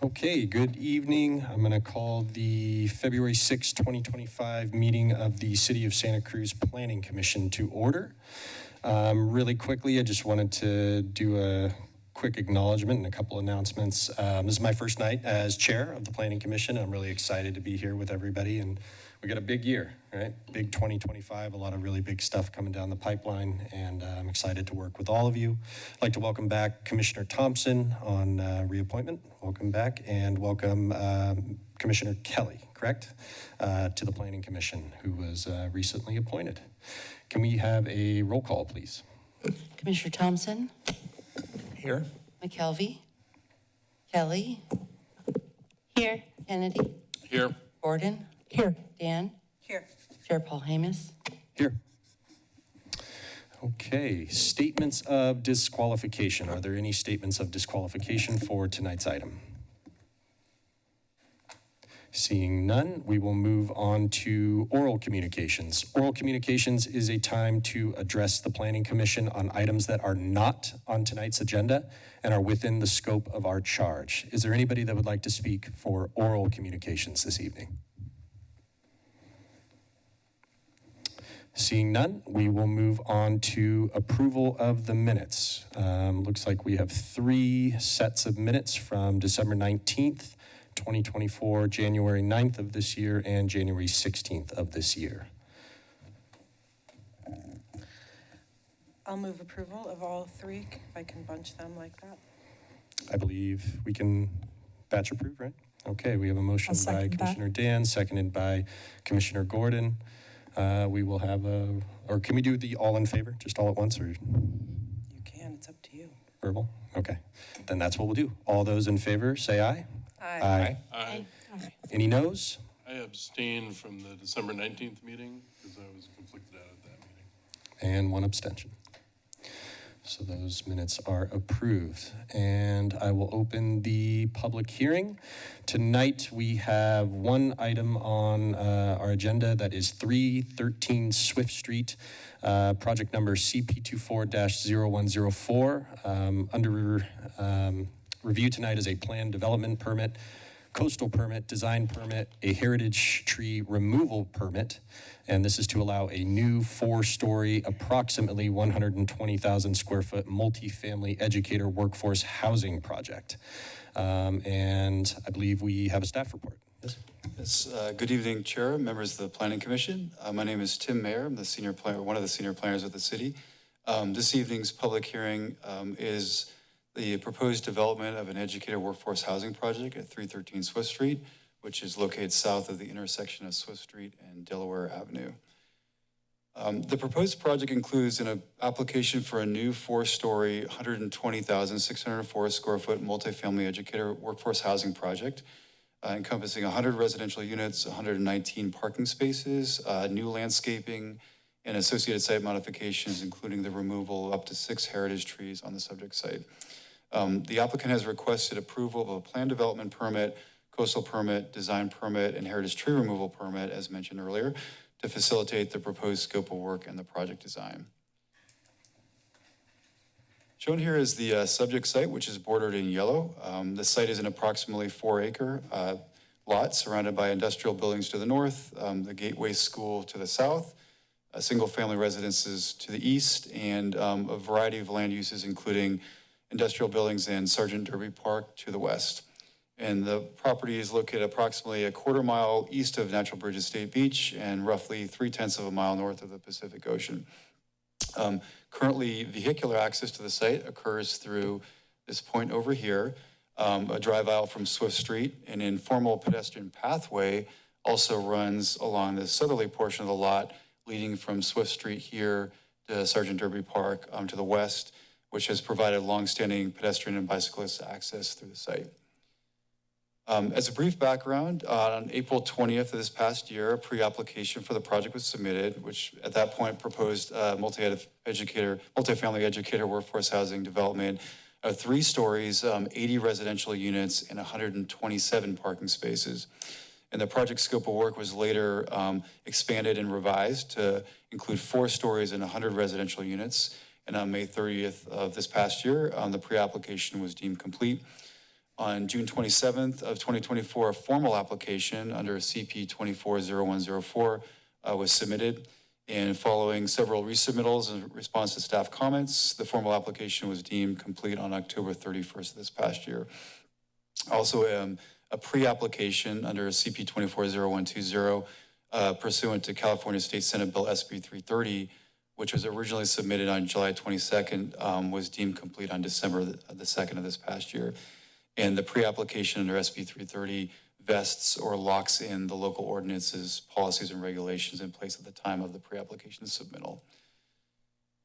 Okay, good evening. I'm going to call the February 6, 2025 meeting of the City of Santa Cruz Planning Commission to order. Really quickly, I just wanted to do a quick acknowledgement and a couple announcements. This is my first night as chair of the Planning Commission. I'm really excited to be here with everybody, and we got a big year, right? Big 2025, a lot of really big stuff coming down the pipeline, and I'm excited to work with all of you. I'd like to welcome back Commissioner Thompson on reappointment. Welcome back, and welcome Commissioner Kelly, correct, to the Planning Commission, who was recently appointed. Can we have a roll call, please? Commissioner Thompson? Here. McKelvey? Kelly? Here. Kennedy? Here. Gordon? Here. Dan? Here. Chair Paul Hamas? Here. Okay, statements of disqualification. Are there any statements of disqualification for tonight's item? Seeing none, we will move on to oral communications. Oral communications is a time to address the Planning Commission on items that are not on tonight's agenda and are within the scope of our charge. Is there anybody that would like to speak for oral communications this evening? Seeing none, we will move on to approval of the minutes. Looks like we have 3 sets of minutes from December 19th, 2024, January 9th of this year, and January 16th of this year. I'll move approval of all 3, if I can bunch them like that. I believe we can batch approve, right? Okay, we have a motion by Commissioner Dan, seconded by Commissioner Gordon. We will have or can we do the all in favor, just all at once, or? You can, it's up to you. Verbal? Okay, then that's what we'll do. All those in favor, say aye. Aye. Aye. Any noes? I abstained from the December 19th meeting because I was conflicted out at that meeting. And 1 abstention. So those minutes are approved. And I will open the public hearing. Tonight we have 1 item on our agenda that is 313 Swift Street, project number CP24-0104. Under review tonight is a planned development permit, coastal permit, design permit, a heritage tree removal permit, and this is to allow a new 4-story, approximately 120,000 square foot multifamily educator workforce housing project. And I believe we have a staff report. Yes. Yes, good evening, Chair, members of the Planning Commission. My name is Tim Mayer. I'm the senior planner, one of the senior planners of the city. This evening's public hearing is the proposed development of an educator workforce housing project at 313 Swift Street, which is located south of the intersection of Swift Street and Delaware Avenue. The proposed project includes an application for a new 4-story, 120,604 square foot multifamily educator workforce housing project, encompassing 100 residential units, 119 parking spaces, new landscaping, and associated site modifications, including the removal of up to 6 heritage trees on the subject site. The applicant has requested approval of a plan development permit, coastal permit, design permit, and heritage tree removal permit, as mentioned earlier, to facilitate the proposed scope of work and the project design. Shown here is the subject site, which is bordered in yellow. The site is an approximately 4-acre lot surrounded by industrial buildings to the north, the Gateway School to the south, single-family residences to the east, and a variety of land uses, including industrial buildings and Sergeant Derby Park to the west. And the property is located approximately a 1/4 mile east of Natural Bridge Estate Beach and roughly 3/10 of a mile north of the Pacific Ocean. Currently, vehicular access to the site occurs through this point over here, a drive aisle from Swift Street. An informal pedestrian pathway also runs along the southerly portion of the lot, leading from Swift Street here to Sergeant Derby Park to the west, which has provided longstanding pedestrian and bicyclist access through the site. As a brief background, on April 20th of this past year, a pre-application for the project was submitted, which at that point proposed multifamily educator workforce housing development of 3 stories, 80 residential units, and 127 parking spaces. And the project scope of work was later expanded and revised to include 4 stories and 100 residential units. And on May 30th of this past year, the pre-application was deemed complete. On June 27th of 2024, a formal application under CP 240104 was submitted. And following several resubmittals in response to staff comments, the formal application was deemed complete on October 31st of this past year. Also, a pre-application under CP 240120 pursuant to California State Senate Bill SB 330, which was originally submitted on July 22nd, was deemed complete on December the 2nd of this past year. And the pre-application under SB 330 vests or locks in the local ordinances, policies, and regulations in place at the time of the pre-application submittal.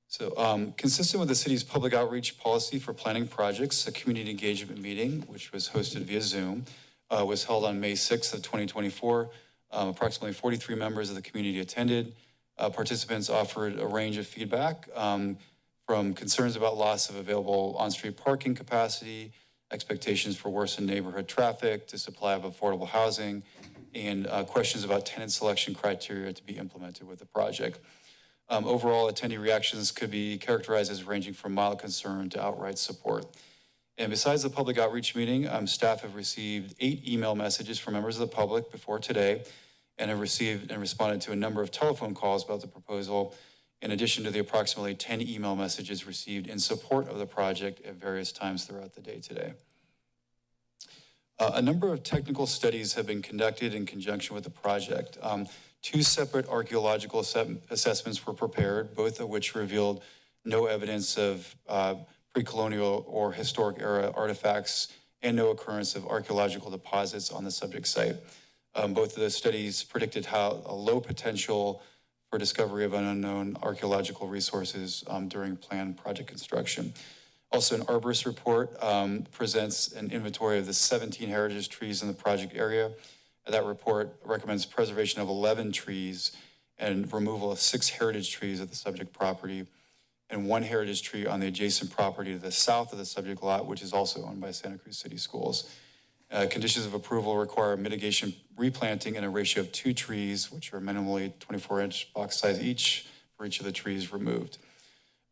So consistent with the city's public outreach policy for planning projects, a community engagement meeting, which was hosted via Zoom, was held on May 6th of 2024. Approximately 43 members of the community attended. Participants offered a range of feedback from concerns about loss of available on-street parking capacity, expectations for worsened neighborhood traffic, to supply of affordable housing, and questions about tenant selection criteria to be implemented with the project. Overall, attendee reactions could be characterized as ranging from mild concern to outright support. And besides the public outreach meeting, staff have received 8 email messages from members of the public before today, and have received and responded to a number of telephone calls about the proposal, in addition to the approximately 10 email messages received in support of the project at various times throughout the day today. A number of technical studies have been conducted in conjunction with the project. 2 separate archaeological assessments were prepared, both of which revealed no evidence of pre-colonial or historic era artifacts and no occurrence of archaeological deposits on the subject site. Both of the studies predicted how a low potential for discovery of unknown archaeological resources during planned project construction. Also, an arborist report presents an inventory of the 17 heritage trees in the project area. That report recommends preservation of 11 trees and removal of 6 heritage trees at the subject property, and 1 heritage tree on the adjacent property to the south of the subject lot, which is also owned by Santa Cruz City Schools. Conditions of approval require mitigation replanting in a ratio of 2 trees, which are minimally 24-inch box size each, for each of the trees removed.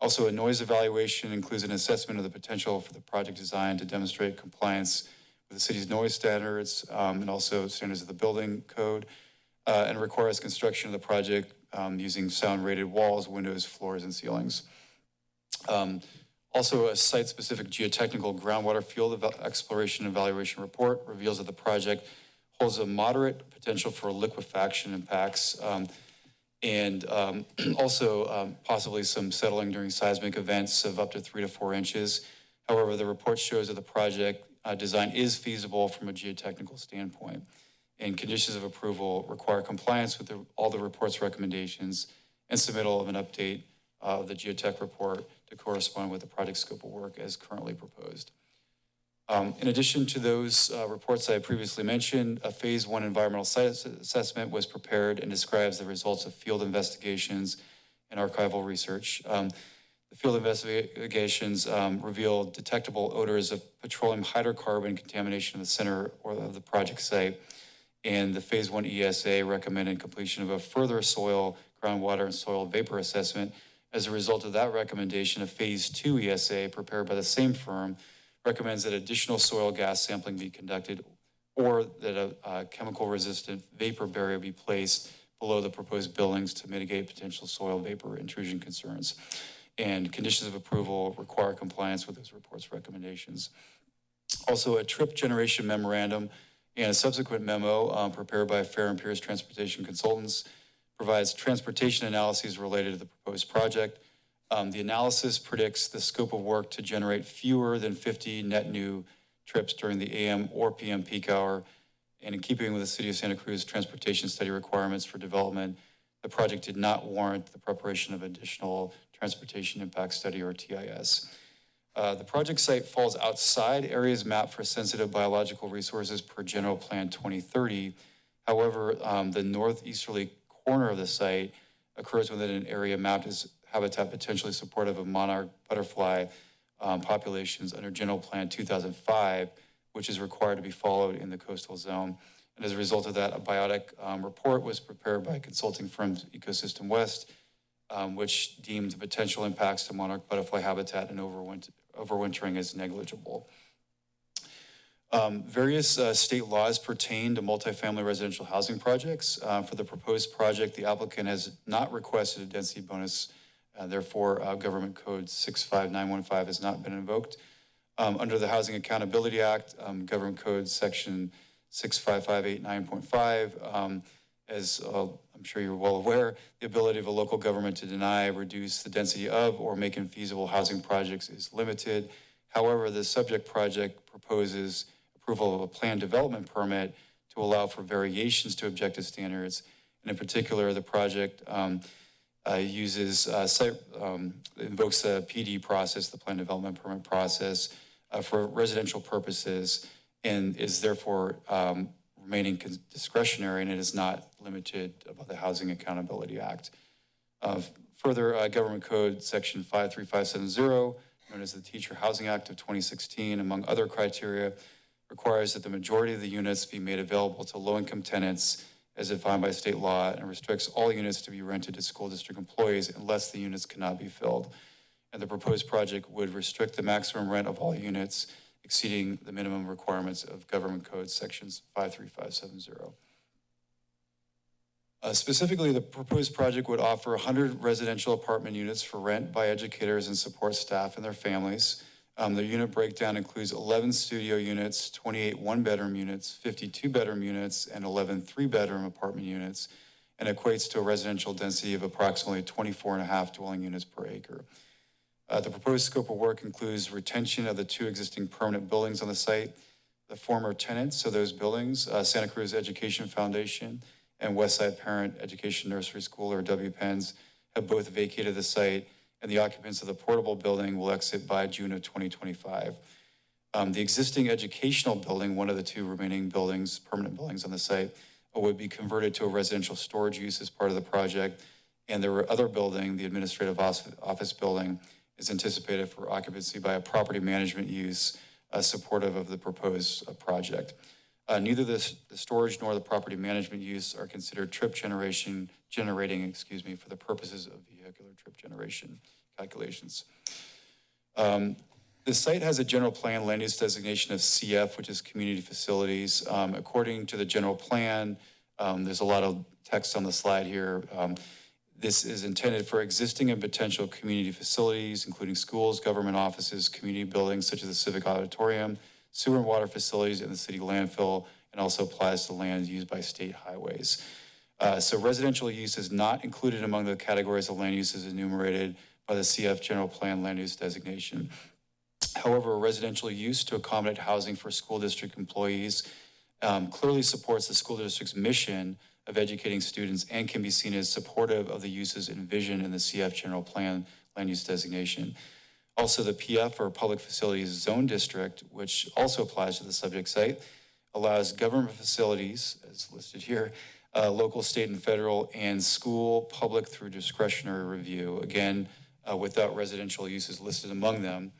Also, a noise evaluation includes an assessment of the potential for the project design to demonstrate compliance with the city's noise standards and also standards of the building code, and requires construction of the project using sound-rated walls, windows, floors, and ceilings. Also, a site-specific geotechnical groundwater field exploration and evaluation report reveals that the project holds a moderate potential for liquefaction impacts and also possibly some settling during seismic events of up to 3 to 4 inches. However, the report shows that the project design is feasible from a geotechnical standpoint, and conditions of approval require compliance with all the report's recommendations and submittal of an update of the geotech report to correspond with the project scope of work as currently proposed. In addition to those reports I previously mentioned, a phase 1 environmental site assessment was prepared and describes the results of field investigations and archival research. The field investigations revealed detectable odors of petroleum hydrocarbon contamination in the center of the project site, and the phase 1 ESA recommended completion of a further soil, groundwater, and soil vapor assessment. As a result of that recommendation, a phase 2 ESA prepared by the same firm recommends that additional soil gas sampling be conducted, or that a chemical-resistant vapor barrier be placed below the proposed buildings to mitigate potential soil vapor intrusion concerns. And conditions of approval require compliance with those report's recommendations. Also, a trip generation memorandum and a subsequent memo prepared by Fair and Pierce Transportation Consultants provides transportation analyses related to the proposed project. The analysis predicts the scope of work to generate fewer than 50 net new trips during the AM or PM peak hour. And in keeping with the City of Santa Cruz transportation study requirements for development, the project did not warrant the preparation of additional transportation impact study, or TIS. The project site falls outside areas mapped for sensitive biological resources per General Plan 2030. However, the northeasterly corner of the site occurs within an area mapped as habitat potentially supportive of monarch butterfly populations under General Plan 2005, which is required to be followed in the coastal zone. And as a result of that, a biotic report was prepared by consulting firm Ecosystem West, which deemed the potential impacts to monarch butterfly habitat and overwintering as negligible. Various state laws pertain to multifamily residential housing projects. For the proposed project, the applicant has not requested a density bonus. Therefore, Government Code 65915 has not been invoked. Under the Housing Accountability Act, Government Code Section 65589.5, as I'm sure you're well aware, the ability of a local government to deny, reduce the density of, or make infeasible housing projects is limited. However, the subject project proposes approval of a planned development permit to allow for variations to objective standards. And in particular, the project invokes the PD process, the planned development permit process, for residential purposes, and is therefore remaining discretionary, and it is not limited by the Housing Accountability Act. Further, Government Code Section 53570, known as the Teacher Housing Act of 2016, among other criteria, requires that the majority of the units be made available to low-income tenants as defined by state law, and restricts all units to be rented to school district employees unless the units cannot be filled. And the proposed project would restrict the maximum rent of all units exceeding the minimum requirements of Government Code Sections 53570. Specifically, the proposed project would offer 100 residential apartment units for rent by educators and support staff and their families. The unit breakdown includes 11 studio units, 28 one-bedroom units, 52 bedroom units, and 11 three-bedroom apartment units, and equates to a residential density of approximately 24.5 dwelling units per acre. The proposed scope of work includes retention of the 2 existing permanent buildings on the site. The former tenants of those buildings, Santa Cruz Education Foundation and Westside Parent Education Nursery School, or WPENS, have both vacated the site, and the occupants of the portable building will exit by June of 2025. The existing educational building, one of the 2 remaining buildings, permanent buildings on the site, would be converted to a residential storage use as part of the project. And the other building, the administrative office building, is anticipated for occupancy by a property management use supportive of the proposed project. Neither the storage nor the property management use are considered generating for the purposes of vehicular trip generation calculations. The site has a general plan land use designation of CF, which is community facilities. According to the general plan, there's a lot of text on the slide here. This is intended for existing and potential community facilities, including schools, government offices, community buildings such as the Civic Auditorium, sewer and water facilities, and the city landfill, and also applies to land used by state highways. So residential use is not included among the categories of land uses enumerated by the CF General Plan land use designation. However, residential use to accommodate housing for school district employees clearly supports the school district's mission of educating students and can be seen as supportive of the uses envisioned in the CF General Plan land use designation. Also, the PF, or Public Facilities Zone District, which also applies to the subject site, allows government facilities, as listed here, local, state, and federal, and school, public through discretionary review, again, without residential uses listed among them.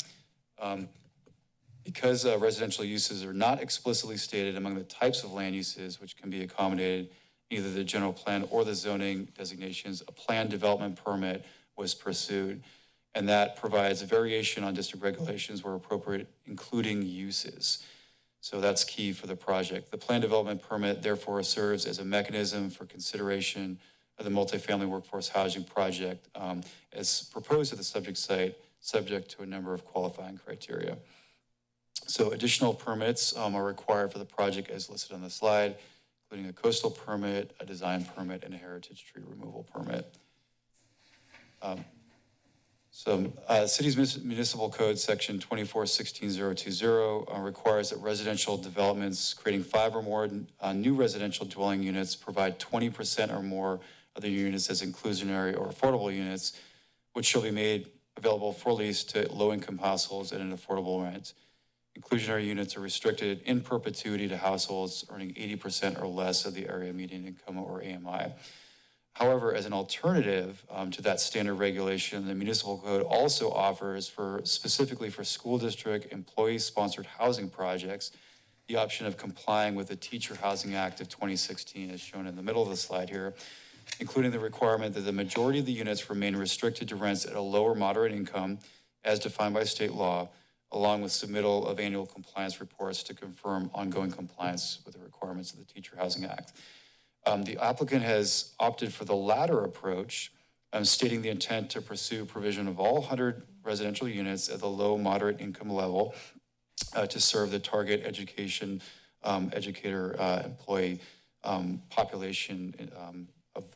Because residential uses are not explicitly stated among the types of land uses which can be accommodated, either the general plan or the zoning designations, a planned development permit was pursued, and that provides a variation on district regulations where appropriate, including uses. So that's key for the project. The planned development permit therefore serves as a mechanism for consideration of the multifamily workforce housing project as proposed at the subject site, subject to a number of qualifying criteria. So additional permits are required for the project as listed on the slide, including a coastal permit, a design permit, and a heritage tree removal permit. City's Municipal Code Section 2416020 requires that residential developments creating 5 or more new residential dwelling units provide 20% or more of the units as inclusionary or affordable units, which shall be made available for lease to low-income households at an affordable rent. Inclusionary units are restricted in perpetuity to households earning 80% or less of the area median income, or AMI. However, as an alternative to that standard regulation, the municipal code also offers specifically for school district employee-sponsored housing projects, the option of complying with the Teacher Housing Act of 2016, as shown in the middle of the slide here, including the requirement that the majority of the units remain restricted to rents at a low or moderate income, as defined by state law, along with submittal of annual compliance reports to confirm ongoing compliance with the requirements of the Teacher Housing Act. The applicant has opted for the latter approach, stating the intent to pursue provision of all 100 residential units at the low moderate income level to serve the target educator employee population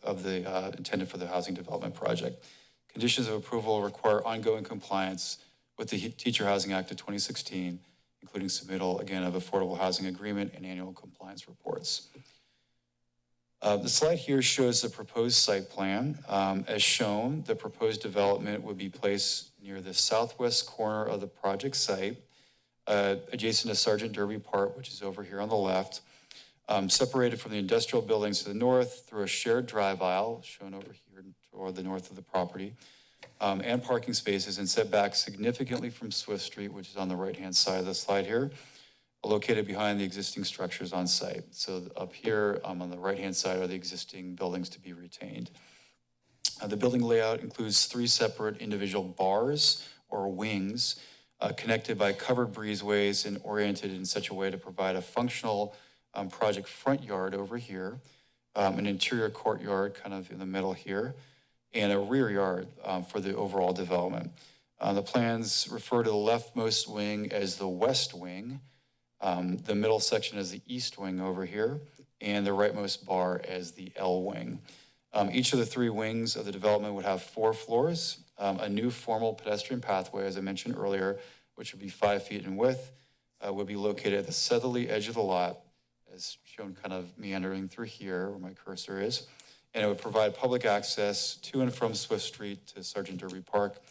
of the intended for the housing development project. Conditions of approval require ongoing compliance with the Teacher Housing Act of 2016, including submittal, again, of affordable housing agreement and annual compliance reports. The slide here shows the proposed site plan. As shown, the proposed development would be placed near the southwest corner of the project site, adjacent to Sergeant Derby Park, which is over here on the left, separated from the industrial buildings to the north through a shared drive aisle, shown over here toward the north of the property, and parking spaces, and set back significantly from Swift Street, which is on the right-hand side of the slide here, located behind the existing structures on site. So up here on the right-hand side are the existing buildings to be retained. The building layout includes 3 separate individual bars or wings connected by covered breezeways and oriented in such a way to provide a functional project front yard over here, an interior courtyard kind of in the middle here, and a rear yard for the overall development. The plans refer to the leftmost wing as the west wing, the middle section as the east wing over here, and the rightmost bar as the L wing. Each of the 3 wings of the development would have 4 floors, a new formal pedestrian pathway, as I mentioned earlier, which would be 5 feet in width, would be located at the southerly edge of the lot, as shown kind of meandering through here where my cursor is. And it would provide public access to and from Swift Street to Sergeant Derby Park.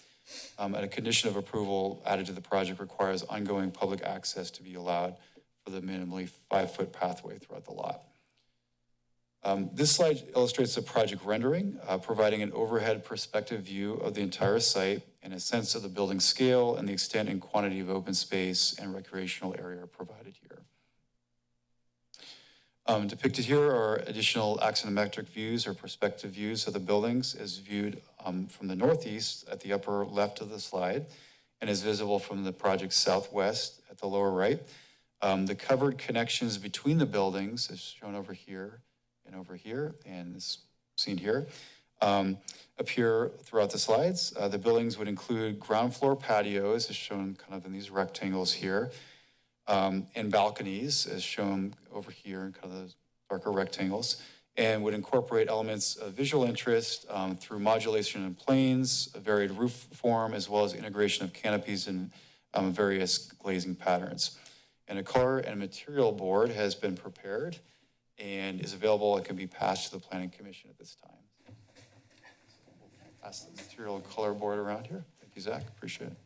And a condition of approval added to the project requires ongoing public access to be allowed for the minimally 5-foot pathway throughout the lot. This slide illustrates the project rendering, providing an overhead perspective view of the entire site and a sense of the building scale and the extent and quantity of open space and recreational area provided here. Depicted here are additional axonometric views or perspective views of the buildings as viewed from the northeast at the upper left of the slide and is visible from the project's southwest at the lower right. The covered connections between the buildings is shown over here and is seen here, appear throughout the slides. The buildings would include ground floor patios as shown kind of in these rectangles here, and balconies as shown over here in kind of the darker rectangles, and would incorporate elements of visual interest through modulation in planes, a varied roof form, as well as integration of canopies and various glazing patterns. And a color and material board has been prepared and is available. It can be passed to the Planning Commission at this time. Pass the material and color board around here. Thank you, Zach. Appreciate it.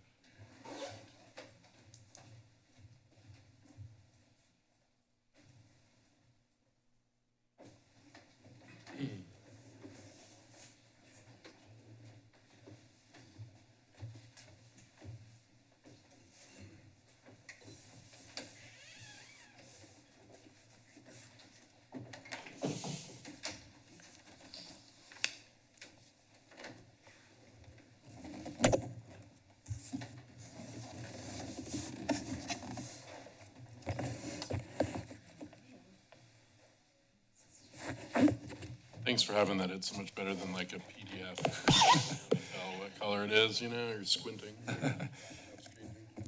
Thanks for having that. It's so much better than like a PDF. Tell what color it is, you know, you're squinting.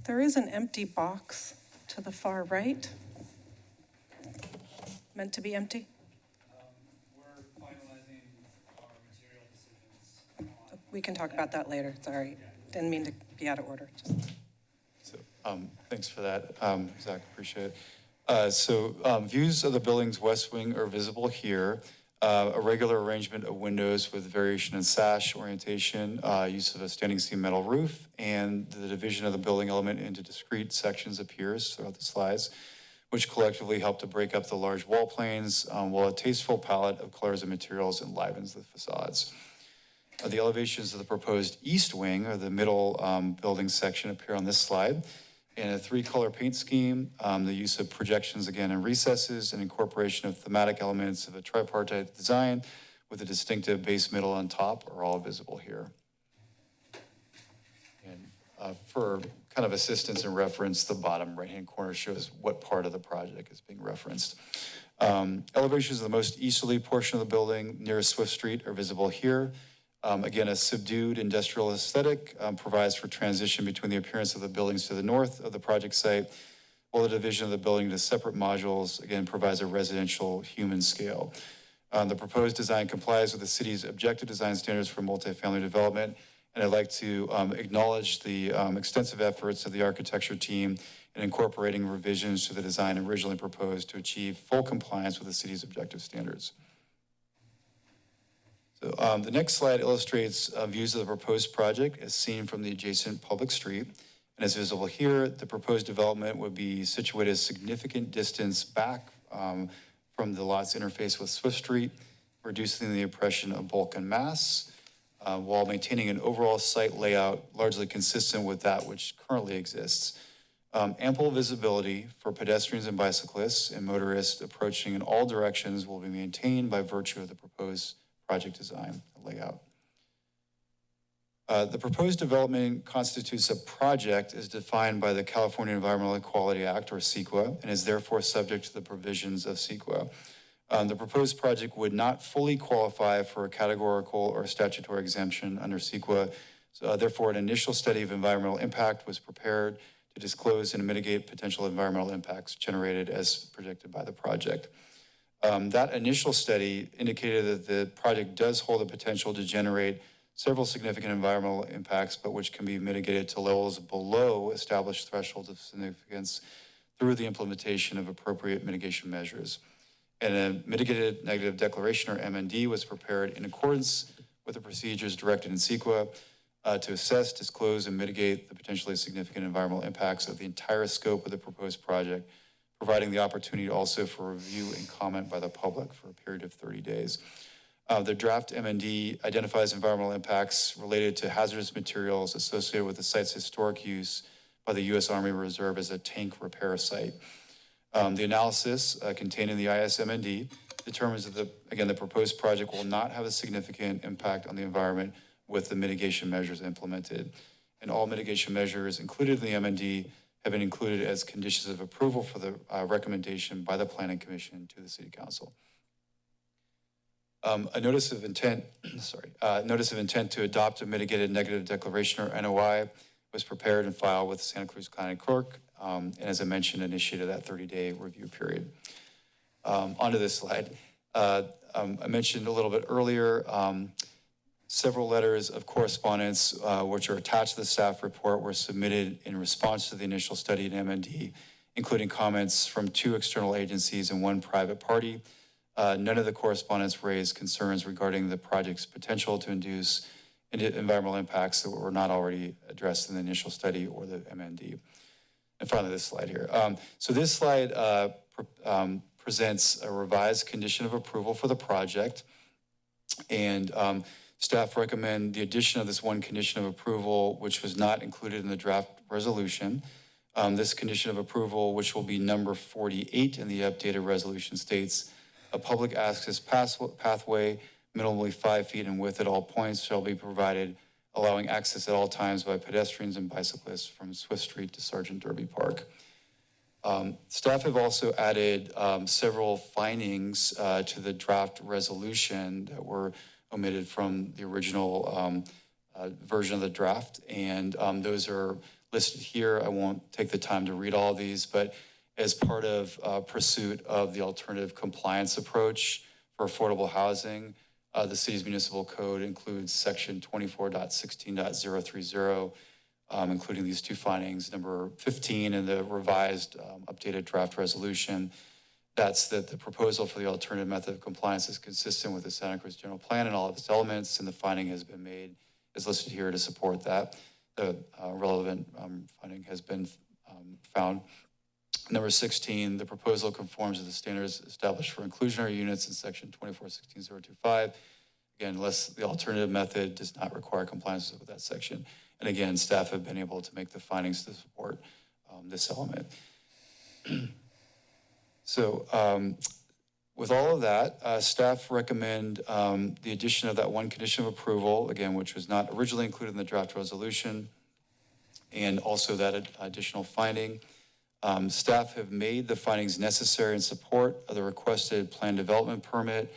There is an empty box to the far right. Meant to be empty? We're finalizing our material decisions. We can talk about that later, sorry. Didn't mean to be out of order. So, thanks for that, Zach, appreciate it. Views of the building's west wing are visible here. A regular arrangement of windows with variation in sash orientation, use of a standing seam metal roof, and the division of the building element into discrete sections appears throughout the slides, which collectively help to break up the large wall planes, while a tasteful palette of colors and materials enlivens the facades. The elevations of the proposed east wing, or the middle building section, appear on this slide. In a 3-color paint scheme, the use of projections again in recesses and incorporation of thematic elements of a tripartite design with a distinctive base middle on top are all visible here. And for kind of assistance and reference, the bottom right-hand corner shows what part of the project is being referenced. Elevations of the most easterly portion of the building near Swift Street are visible here. Again, a subdued industrial aesthetic provides for transition between the appearance of the buildings to the north of the project site, while the division of the building into separate modules, again, provides a residential human scale. The proposed design complies with the city's objective design standards for multifamily development, and I'd like to acknowledge the extensive efforts of the architecture team in incorporating revisions to the design originally proposed to achieve full compliance with the city's objective standards. So the next slide illustrates views of the proposed project as seen from the adjacent public street. And as visible here, the proposed development would be situated a significant distance back from the lot's interface with Swift Street, reducing the impression of bulk and mass, while maintaining an overall site layout largely consistent with that which currently exists. Ample visibility for pedestrians and bicyclists and motorists approaching in all directions will be maintained by virtue of the proposed project design layout. The proposed development constitutes a project as defined by the California Environmental Equality Act, or CEQA, and is therefore subject to the provisions of CEQA. The proposed project would not fully qualify for a categorical or statutory exemption under CEQA. So, therefore, an initial study of environmental impact was prepared to disclose and mitigate potential environmental impacts generated as predicted by the project. That initial study indicated that the project does hold the potential to generate several significant environmental impacts, but which can be mitigated to levels below established thresholds of significance through the implementation of appropriate mitigation measures. And a mitigated negative declaration, or MND, was prepared in accordance with the procedures directed in CEQA to assess, disclose, and mitigate the potentially significant environmental impacts of the entire scope of the proposed project, providing the opportunity also for review and comment by the public for a period of 30 days. The draft MND identifies environmental impacts related to hazardous materials associated with the site's historic use by the U.S. Army Reserve as a tank repair site. The analysis contained in the ISMND determines that, the proposed project will not have a significant impact on the environment with the mitigation measures implemented. And all mitigation measures included in the MND have been included as conditions of approval for the recommendation by the Planning Commission to the City Council. A notice of intent to adopt a mitigated negative declaration, or NOI, was prepared and filed with the Santa Cruz County Clerk, and as I mentioned, initiated that 30-day review period. Onto this slide. I mentioned a little bit earlier, several letters of correspondence which are attached to the staff report were submitted in response to the initial study in MND, including comments from 2 external agencies and 1 private party. None of the correspondence raised concerns regarding the project's potential to induce environmental impacts that were not already addressed in the initial study or the MND. And finally, this slide here. So this slide presents a revised condition of approval for the project, and staff recommend the addition of this 1 condition of approval, which was not included in the draft resolution. This condition of approval, which will be number 48 in the updated resolution, states a public access pathway minimally 5 feet in width at all points shall be provided, allowing access at all times by pedestrians and bicyclists from Swift Street to Sergeant Derby Park. Staff have also added several findings to the draft resolution that were omitted from the original version of the draft, and those are listed here. I won't take the time to read all of these, but as part of pursuit of the alternative compliance approach for affordable housing, the city's municipal code includes section 24.16.030, including these 2 findings, number 15 in the revised updated draft resolution. That's that the proposal for the alternative method of compliance is consistent with the Santa Cruz general plan and all of its elements, and the finding has been made, is listed here to support that. The relevant finding has been found. Number 16, the proposal conforms to the standards established for inclusionary units in section 24.16.025. Again, unless the alternative method does not require compliance with that section. And again, staff have been able to make the findings to support this element. So with all of that, staff recommend the addition of that 1 condition of approval, again, which was not originally included in the draft resolution. and also that additional finding. Staff have made the findings necessary in support of the requested plan development permit,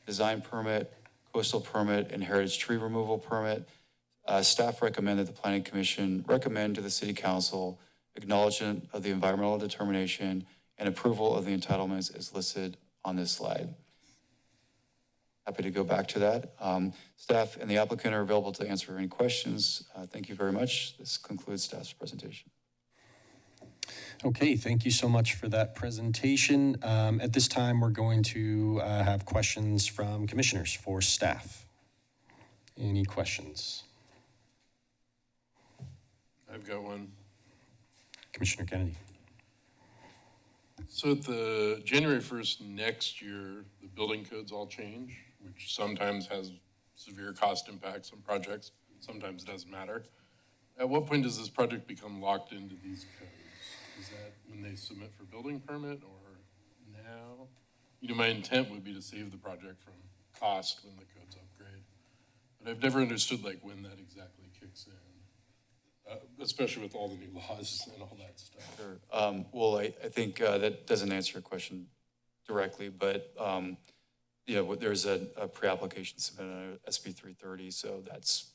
design permit, coastal permit, and heritage tree removal permit. Staff recommend that the Planning Commission recommend to the City Council acknowledgement of the environmental determination and approval of the entitlements as listed on this slide. Happy to go back to that. Staff and the applicant are available to answer any questions. Thank you very much. This concludes staff's presentation. Okay, thank you so much for that presentation. At this time, we're going to have questions from commissioners for staff. Any questions? I've got one. Commissioner Kennedy. So at the January 1st next year, the building codes all change, which sometimes has severe cost impacts on projects, sometimes it doesn't matter. At what point does this project become locked into these codes? Is that when they submit for building permit or now? You know, my intent would be to save the project from cost when the codes upgrade. But I've never understood like when that exactly kicks in, especially with all the new laws and all that stuff. Sure. Well, I think that doesn't answer your question directly, but you know, there's a pre-application submitted under SB 330, so that's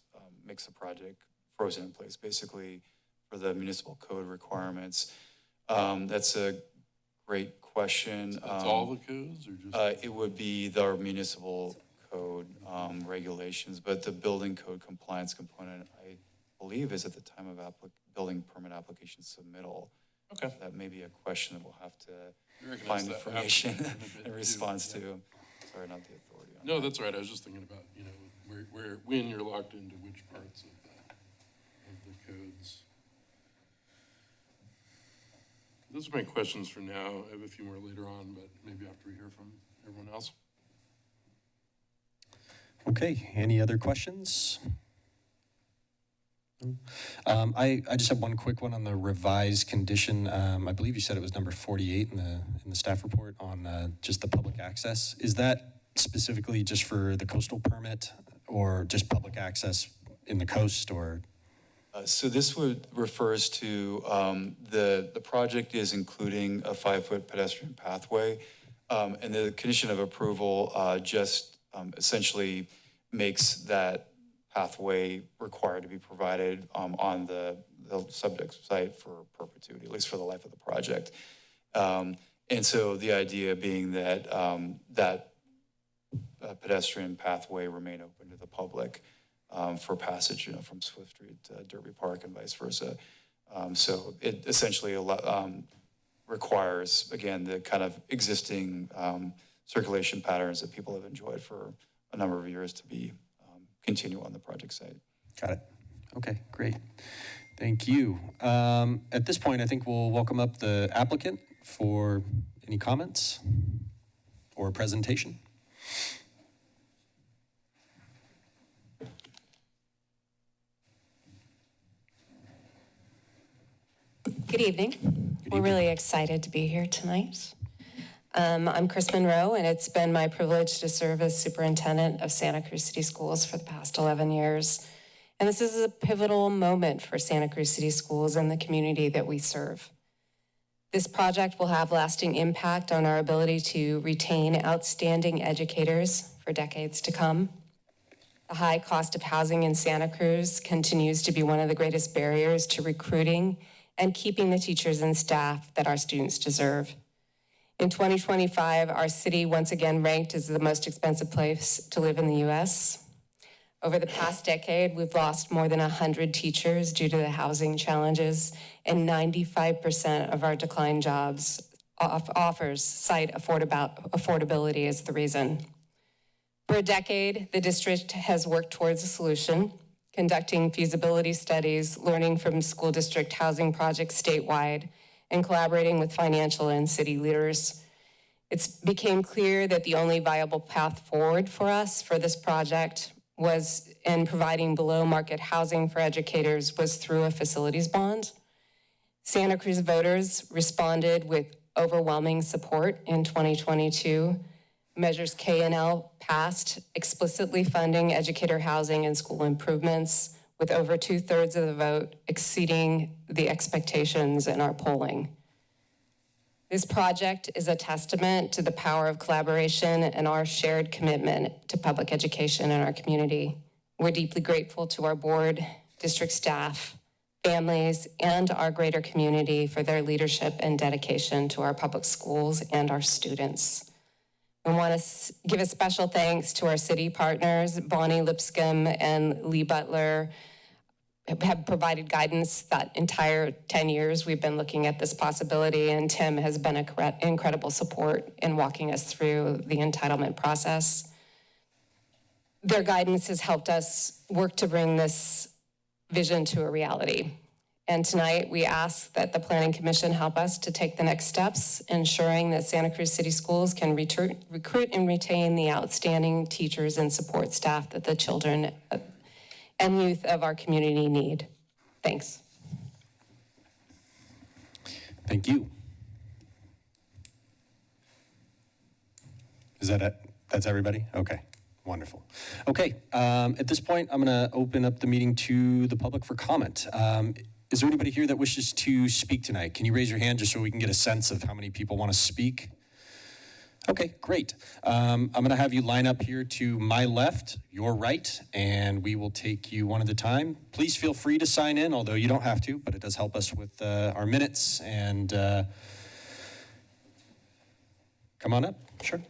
makes the project frozen in place, basically, for the municipal code requirements. That's a great question. So that's all the codes or just? It would be our municipal code regulations, but the building code compliance component, I believe, is at the time of building permit application submittal. Okay. That may be a question that we'll have to You recognize find that information after a bit in too, response yeah. to. Sorry, not the authority on No, that. that's all right. I was just thinking about, you know, when you're locked into which parts of the codes. Those are my questions for now. I have a few more later on, but maybe after we hear from everyone else. Okay, any other questions? I just have one quick one on the revised condition. I believe you said it was number 48 in the staff report on just the public access. Is that specifically just for the coastal permit or just public access in the coast or? So this refers to the project is including a 5-foot pedestrian pathway, and the condition of approval just essentially makes that pathway required to be provided on the subject site for perpetuity, at least for the life of the project. And so the idea being that that pedestrian pathway remain open to the public for passage, you know, from Swift Street to Derby Park and vice versa. So it essentially requires, again, the kind of existing circulation patterns that people have enjoyed for a number of years to be continue on the project site. Got it. Okay, great. Thank you. At this point, I think we'll welcome up the applicant for any comments or presentation. Good evening. We're really excited to be here tonight. I'm Chris Monroe, and it's been my privilege to serve as superintendent of Santa Cruz City Schools for the past 11 years. And this is a pivotal moment for Santa Cruz City Schools and the community that we serve. This project will have lasting impact on our ability to retain outstanding educators for decades to come. The high cost of housing in Santa Cruz continues to be one of the greatest barriers to recruiting and keeping the teachers and staff that our students deserve. In 2025, our city once again ranked as the most expensive place to live in the U.S. Over the past decade, we've lost more than 100 teachers due to the housing challenges, and 95% of our declined jobs offers cite affordability as the reason. For a decade, the district has worked towards a solution, conducting feasibility studies, learning from school district housing projects statewide, and collaborating with financial and city leaders. It became clear that the only viable path forward for us for this project was in providing below market housing for educators was through a facilities bond. Santa Cruz voters responded with overwhelming support in 2022. Measures K and L passed, explicitly funding educator housing and school improvements, with over 2/3 of the vote exceeding the expectations in our polling. This project is a testament to the power of collaboration and our shared commitment to public education in our community. We're deeply grateful to our board, district staff, families, and our greater community for their leadership and dedication to our public schools and our students. We want to give a special thanks to our city partners, Bonnie Lipscomb and Lee Butler, have provided guidance that entire 10 years we've been looking at this possibility, and Tim has been an incredible support in walking us through the entitlement process. Their guidance has helped us work to bring this vision to a reality. And tonight we ask that the Planning Commission help us to take the next steps, ensuring that Santa Cruz City Schools can recruit and retain the outstanding teachers and support staff that the children and youth of our community need. Thanks. Thank you. Is that it? That's everybody? Okay, wonderful. Okay, at this point, I'm going to open up the meeting to the public for comment. Is there anybody here that wishes to speak tonight? Can you raise your hand just so we can get a sense of how many people want to speak? Okay, great. I'm going to have you line up here to my left, your right, and we will take you one at a time. Please feel free to sign in, although you don't have to, but it does help us with our minutes. And come on up, sure.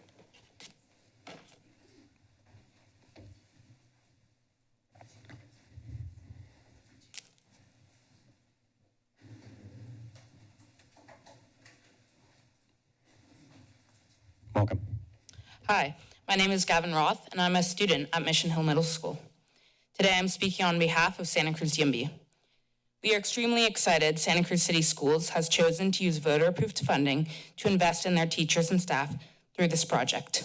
Welcome. Hi, my name is Gavin Roth, and I'm a student at Mission Hill Middle School. Today, I'm speaking on behalf of Santa Cruz YIMBY. We are extremely excited Santa Cruz City Schools has chosen to use voter-approved funding to invest in their teachers and staff through this project.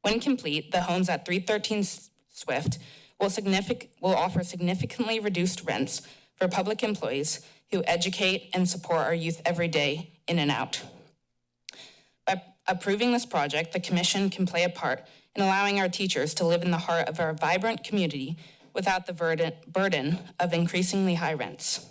When complete, the homes at 313 Swift will offer significantly reduced rents for public employees who educate and support our youth every day in and out. By approving this project, the Commission can play a part in allowing our teachers to live in the heart of our vibrant community without the burden of increasingly high rents.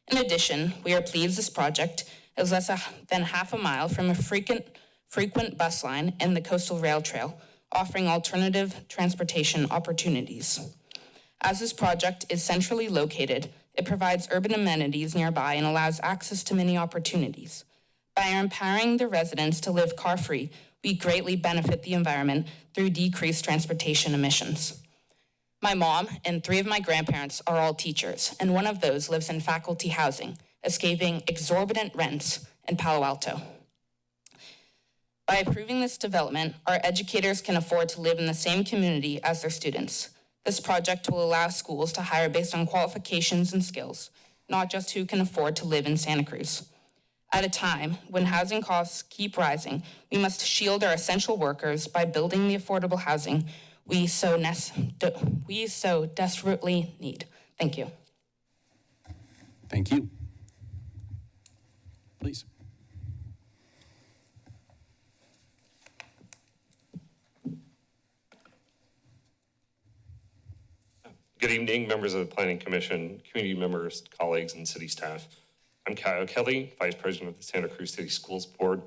In addition, we are pleased this project is less than half a mile from a frequent bus line and the Coastal Rail Trail, offering alternative transportation opportunities. As this project is centrally located, it provides urban amenities nearby and allows access to many opportunities. By empowering the residents to live car-free, we greatly benefit the environment through decreased transportation emissions. My mom and 3 of my grandparents are all teachers, and one of those lives in faculty housing, escaping exorbitant rents in Palo Alto. By approving this development, our educators can afford to live in the same community as their students. This project will allow schools to hire based on qualifications and skills, not just who can afford to live in Santa Cruz. At a time when housing costs keep rising, we must shield our essential workers by building the affordable housing we so desperately need. Thank you. Thank you. Please. Good evening, members of the Planning Commission, community members, colleagues, and city staff. I'm Kyle Kelly, Vice President of the Santa Cruz City Schools Board.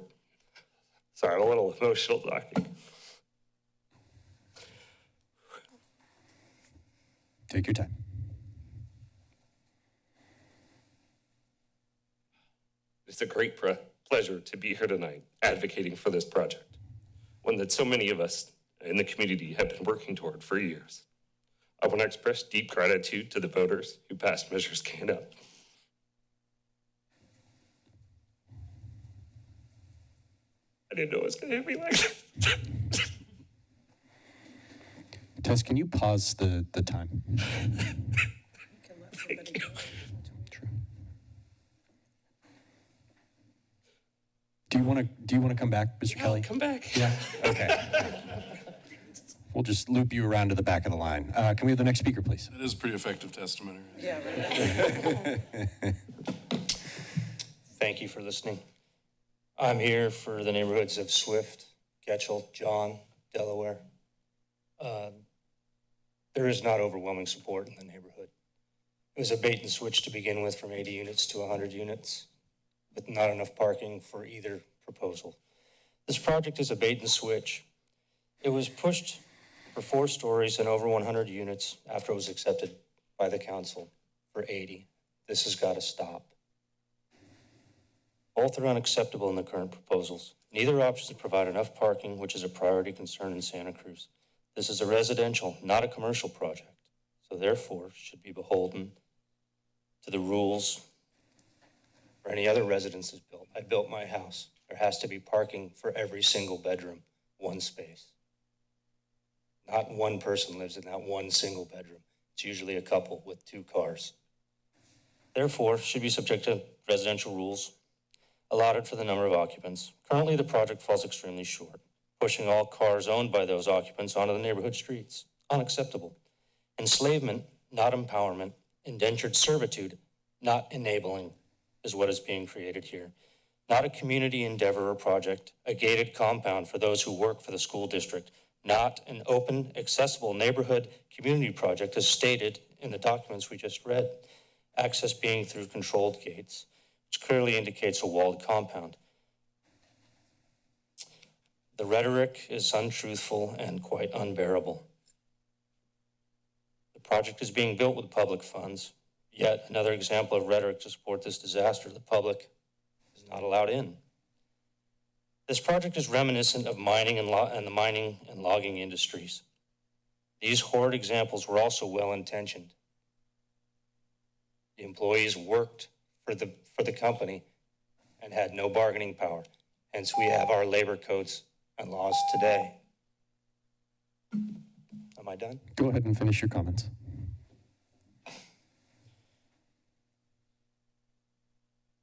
Sorry, I'm a little emotional talking. Take your time. It's a great pleasure to be here tonight advocating for this project, one that so many of us in the community have been working toward for years. I want to express deep gratitude to the voters who passed Measures Canada. I didn't know it was going to hit me like that. Tess, can you pause the time? You can let somebody go. True. Do you want to come back, Mr. Kelly? Come back. Yeah. Okay. We'll just loop you around to the back of the line. Can we have the next speaker, please? That is pretty effective testimony. Yeah, right. Thank you for listening. I'm here for the neighborhoods of Swift, Getchell, John, Delaware. There is not overwhelming support in the neighborhood. It was a bait and switch to begin with from 80 units to 100 units, with not enough parking for either proposal. This project is a bait and switch. It was pushed for 4 stories and over 100 units after it was accepted by the council for 80. This has got to stop. Both are unacceptable in the current proposals. Neither option provide enough parking, which is a priority concern in Santa Cruz. This is a residential, not a commercial project, so therefore should be beholden to the rules for any other residences built. I built my house. There has to be parking for every single bedroom, 1 space. Not one person lives in that one single bedroom. It's usually a couple with 2 cars. Therefore, should be subject to residential rules allotted for the number of occupants. Currently, the project falls extremely short, pushing all cars owned by those occupants onto the neighborhood streets. Unacceptable. Enslavement, not empowerment. Indentured servitude, not enabling, is what is being created here. Not a community endeavor or project, a gated compound for those who work for the school district, not an open, accessible neighborhood community project as stated in the documents we just read. Access being through controlled gates, which clearly indicates a walled compound. The rhetoric is untruthful and quite unbearable. The project is being built with public funds. Yet another example of rhetoric to support this disaster. The public is not allowed in. This project is reminiscent of mining and the mining and logging industries. These horrid examples were also well-intentioned. The employees worked for the company and had no bargaining power. Hence, we have our labor codes and laws today. Am I done? Go ahead and finish your comments.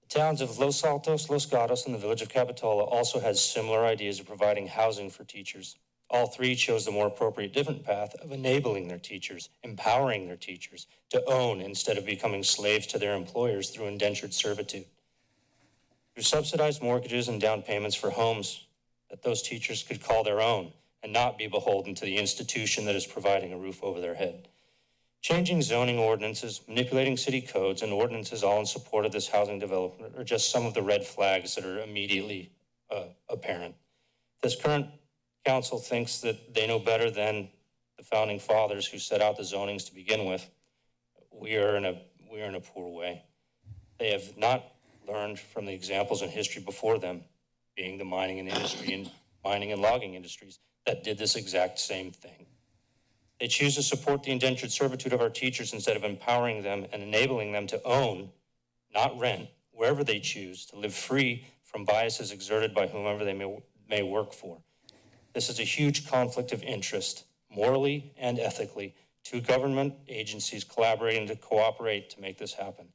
The towns of Los Altos, Los Gatos, and the village of Capitola also had similar ideas of providing housing for teachers. All 3 chose the more appropriate different path of enabling their teachers, empowering their teachers to own instead of becoming slaves to their employers through indentured servitude. Through subsidized mortgages and down payments for homes that those teachers could call their own and not be beholden to the institution that is providing a roof over their head. Changing zoning ordinances, manipulating city codes and ordinances all in support of this housing development are just some of the red flags that are immediately apparent. This current council thinks that they know better than the founding fathers who set out the zonings to begin with. We are in a poor way. They have not learned from the examples in history before them, being the mining and logging industries that did this exact same thing. They choose to support the indentured servitude of our teachers instead of empowering them and enabling them to own, not rent, wherever they choose, to live free from biases exerted by whomever they may work for. This is a huge conflict of interest, morally and ethically, 2 government agencies collaborating to cooperate to make this happen.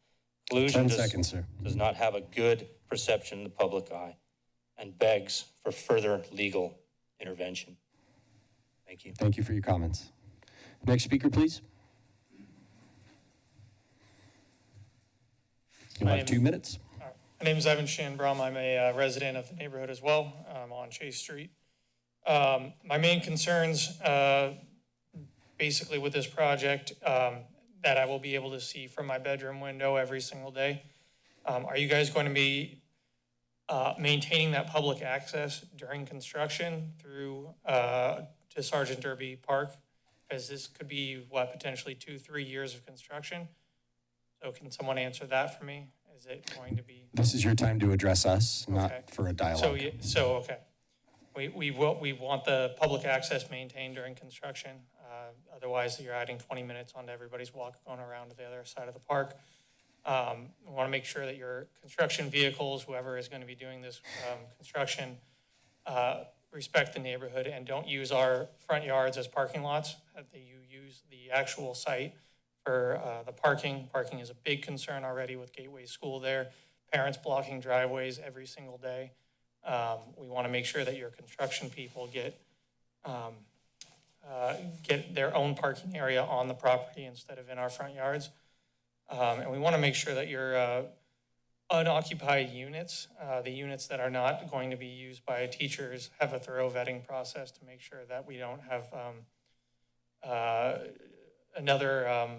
Collusion 10 seconds, sir. does not have a good perception in the public eye and begs for further legal intervention. Thank you. Thank you for your comments. Next speaker, please. You'll have 2 minutes. My name is Evan Shanbrum. I'm a resident of the neighborhood as well. I'm on Chase Street. My main concerns, basically with this project, that I will be able to see from my bedroom window every single day. Are you guys going to be maintaining that public access during construction through to Sergeant Derby Park? Because this could be, potentially 2-3 years of construction. So can someone answer that for me? Is it going to be? This is your time to address us, Okay. not for a dialogue. Okay. We want the public access maintained during construction. Otherwise, you're adding 20 minutes onto everybody's walk going around to the other side of the park. We want to make sure that your construction vehicles, whoever is going to be doing this construction, respect the neighborhood and don't use our front yards as parking lots. That you use the actual site for the parking. Parking is a big concern already with Gateway School there. Parents blocking driveways every single day. We want to make sure that your construction people get their own parking area on the property instead of in our front yards. And we want to make sure that your unoccupied units, the units that are not going to be used by teachers, have a thorough vetting process to make sure that we don't have another,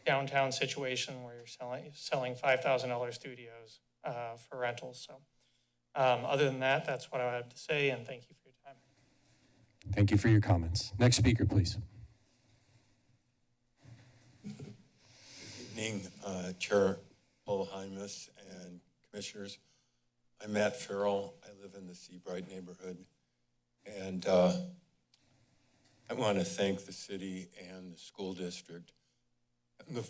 downtown situation where you're selling $5,000 studios for rentals. So other than that, that's what I have to say, and thank you for your time. Thank you for your comments. Next speaker, please. Evening, Chair Polheimus and Commissioners. I'm Matt Farrell. I live in the Seabright neighborhood. And I want to thank the city and the school district and the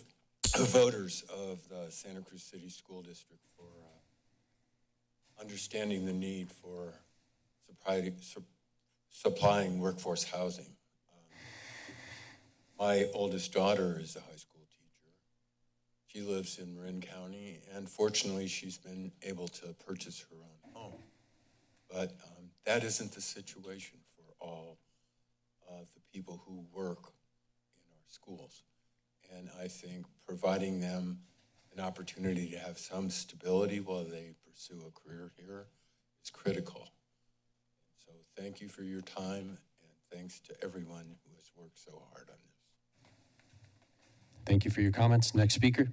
voters of the Santa Cruz City School District for understanding the need for supplying workforce housing. My oldest daughter is a high school teacher. She lives in Marin County, and fortunately, she's been able to purchase her own home. But that isn't the situation for all of the people who work in our schools. And I think providing them an opportunity to have some stability while they pursue a career here is critical. So thank you for your time, and thanks to everyone who has worked so hard on this. Thank you for your comments. Next speaker.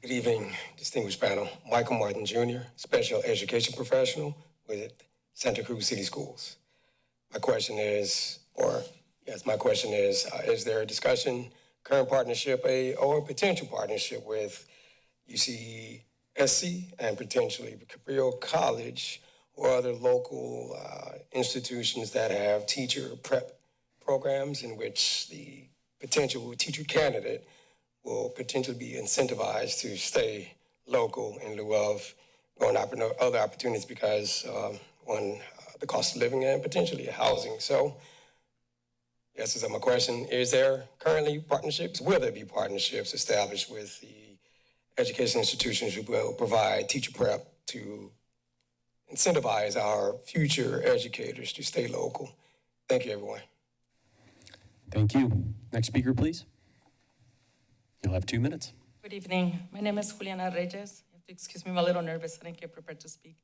Good evening, distinguished panel. Michael Martin Jr., Special Education Professional with Santa Cruz City Schools. My question is there a discussion, current partnership, or a potential partnership with UCSC and potentially Cabrillo College or other local institutions that have teacher prep programs in which the potential teacher candidate will potentially be incentivized to stay local in lieu of going after other opportunities because the cost of living and potentially housing. So, yes, is my question. Is there currently partnerships? Will there be partnerships established with the education institutions who will provide teacher prep to incentivize our future educators to stay local? Thank you, everyone. Thank you. Next speaker, please. You'll have 2 minutes. Good evening. My name is Juliana Reyes. You have to excuse me, I'm a little nervous. I didn't get prepared to speak.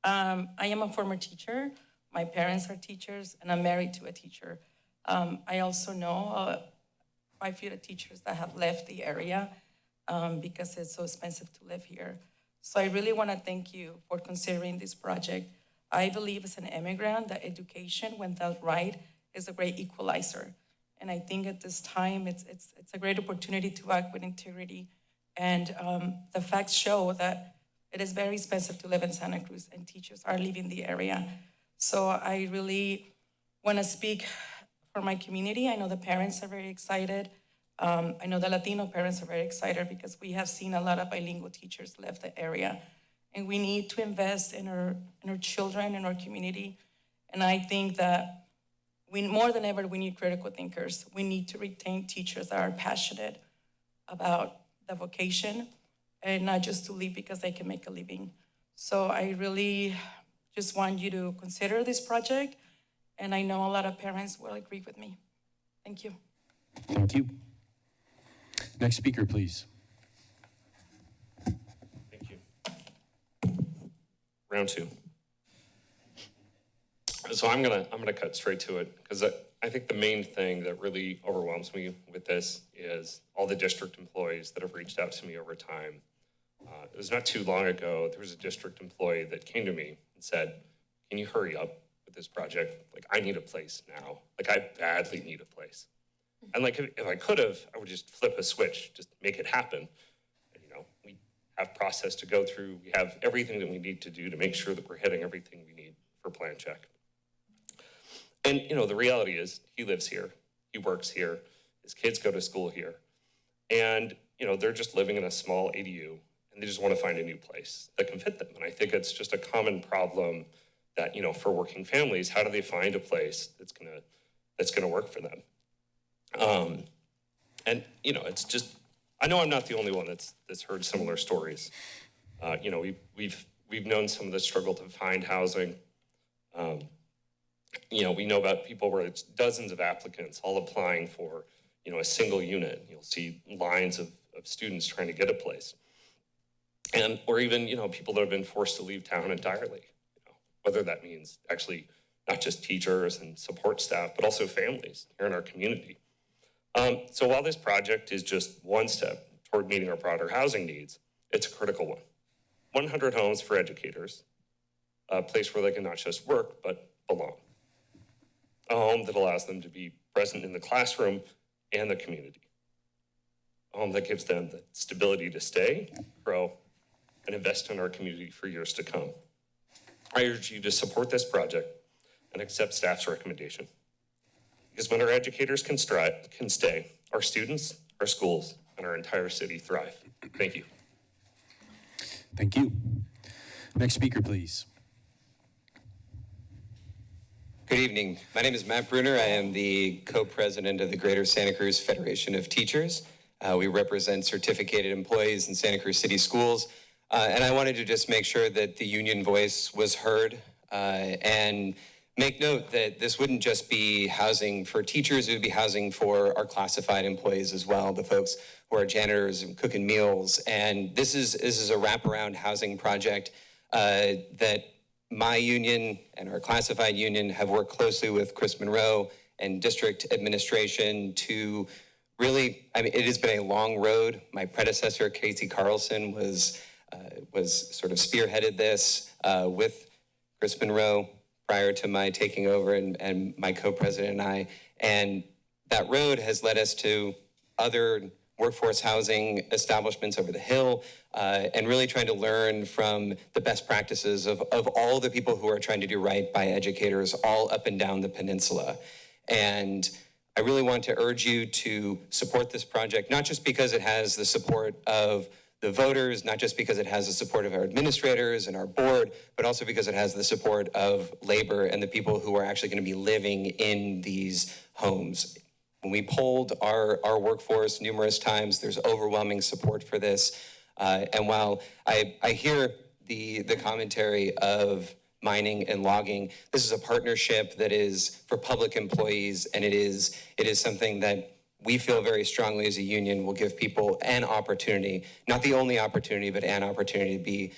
I am a former teacher. My parents are teachers, and I'm married to a teacher. I also know quite a few teachers that have left the area because it's so expensive to live here. So I really want to thank you for considering this project. I believe as an immigrant that education, when done right, is a great equalizer. And I think at this time, it's a great opportunity to act with integrity. And the facts show that it is very expensive to live in Santa Cruz, and teachers are leaving the area. So I really want to speak for my community. I know the parents are very excited. I know the Latino parents are very excited because we have seen a lot of bilingual teachers leave the area. And we need to invest in our children, in our community. And I think that more than ever, we need critical thinkers. We need to retain teachers that are passionate about the vocation and not just to leave because they can make a living. So I really just want you to consider this project, and I know a lot of parents will agree with me. Thank you. Thank you. Next speaker, please. Thank you. Round two. So I'm gonna cut straight to it because I think the main thing that really overwhelms me with this is all the district employees that have reached out to me over time. It was not too long ago, there was a district employee that came to me and said, can you hurry up with this project? Like, I need a place now. Like, I badly need a place. And like, if I could have, I would just flip a switch, just make it happen. And, we have process to go through. We have everything that we need to do to make sure that we're hitting everything we need for plan check. And, the reality is he lives here, he works here, his kids go to school here. And, they're just living in a small ADU and they just want to find a new place that can fit them. And I think it's just a common problem that, for working families, how do they find a place that's gonna work for them? And, it's just, I know I'm not the only one that's heard similar stories. We've known some of the struggle to find housing. We know about people where it's dozens of applicants all applying for, a single unit. You'll see lines of students trying to get a place. And, or even, people that have been forced to leave town entirely, whether that means actually not just teachers and support staff, but also families here in our community. So while this project is just one step toward meeting our broader housing needs, it's a critical one. 100 homes for educators, a place where they can not just work, but belong. A home that allows them to be present in the classroom and the community. A home that gives them the stability to stay, grow, and invest in our community for years to come. I urge you to support this project and accept staff's recommendation. Because when our educators can stay, our students, our schools, and our entire city thrive. Thank you. Thank you. Next speaker, please. Good evening. My name is Matt Bruner. I am the co-president of the Greater Santa Cruz Federation of Teachers. We represent certificated employees in Santa Cruz City Schools. And I wanted to just make sure that the union voice was heard and make note that this wouldn't just be housing for teachers, it would be housing for our classified employees as well, the folks who are janitors and cooking meals. And this is a wraparound housing project that my union and our classified union have worked closely with Chris Monroe and district administration to really, I mean, it has been a long road. My predecessor, Casey Carlson, was sort of spearheaded this with Chris Monroe prior to my taking over and my co-president and I. And that road has led us to other workforce housing establishments over the hill, and really trying to learn from the best practices of all the people who are trying to do right by educators all up and down the peninsula. And I really want to urge you to support this project, not just because it has the support of the voters, not just because it has the support of our administrators and our board, but also because it has the support of labor and the people who are actually going to be living in these homes. When we polled our workforce numerous times, there's overwhelming support for this. And while I hear the commentary of mining and logging, this is a partnership that is for public employees, and it is something that we feel very strongly as a union will give people an opportunity, not the only opportunity, but an opportunity to be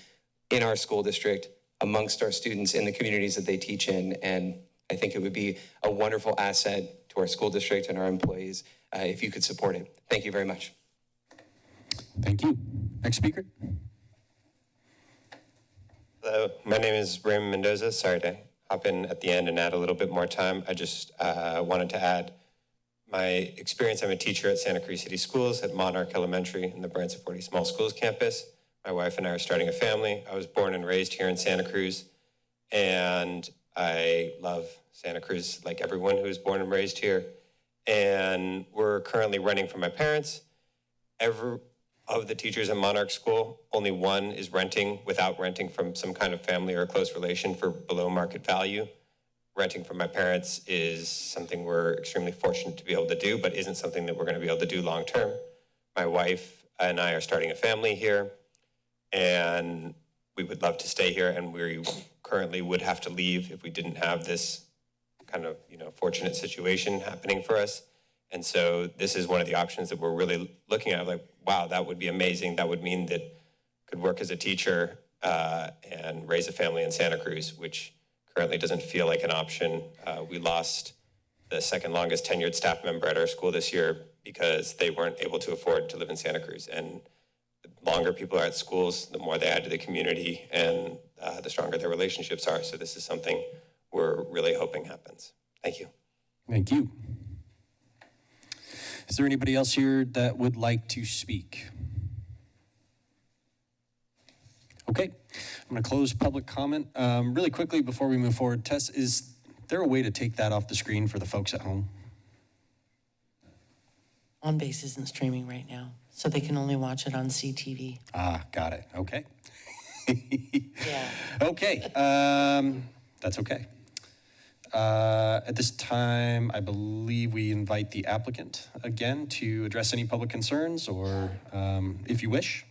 in our school district, amongst our students, in the communities that they teach in. And I think it would be a wonderful asset to our school district and our employees if you could support it. Thank you very much. Thank you. Next speaker. Hello, my name is Raymond Mendoza. Sorry to hop in at the end and add a little bit more time. I just wanted to add my experience. I'm a teacher at Santa Cruz City Schools at Monarch Elementary in the Branson 40 Small Schools campus. My wife and I are starting a family. I was born and raised here in Santa Cruz, and I love Santa Cruz like everyone who is born and raised here. And we're currently renting from my parents. Every of the teachers in Monarch School, only one is renting without renting from some kind of family or close relation for below market value. Renting from my parents is something we're extremely fortunate to be able to do, but isn't something that we're going to be able to do long term. My wife and I are starting a family here, and we would love to stay here, and we currently would have to leave if we didn't have this kind of, fortunate situation happening for us. And so this is one of the options that we're really looking at, like, wow, that would be amazing. That would mean that could work as a teacher and raise a family in Santa Cruz, which currently doesn't feel like an option. We lost the second longest tenured staff member at our school this year because they weren't able to afford to live in Santa Cruz. And the longer people are at schools, the more they add to the community, and the stronger their relationships are. So this is something we're really hoping happens. Thank you. Thank you. Is there anybody else here that would like to speak? Okay, I'm going to close public comment. Really quickly before we move forward, Tess, is there a way to take that off the screen for the folks at home? On Base isn't streaming right now, so they can only watch it on CTV. Ah, got it. Okay. Yeah. Okay, that's okay. At this time, I believe we invite the applicant again to address any public concerns, or if you wish.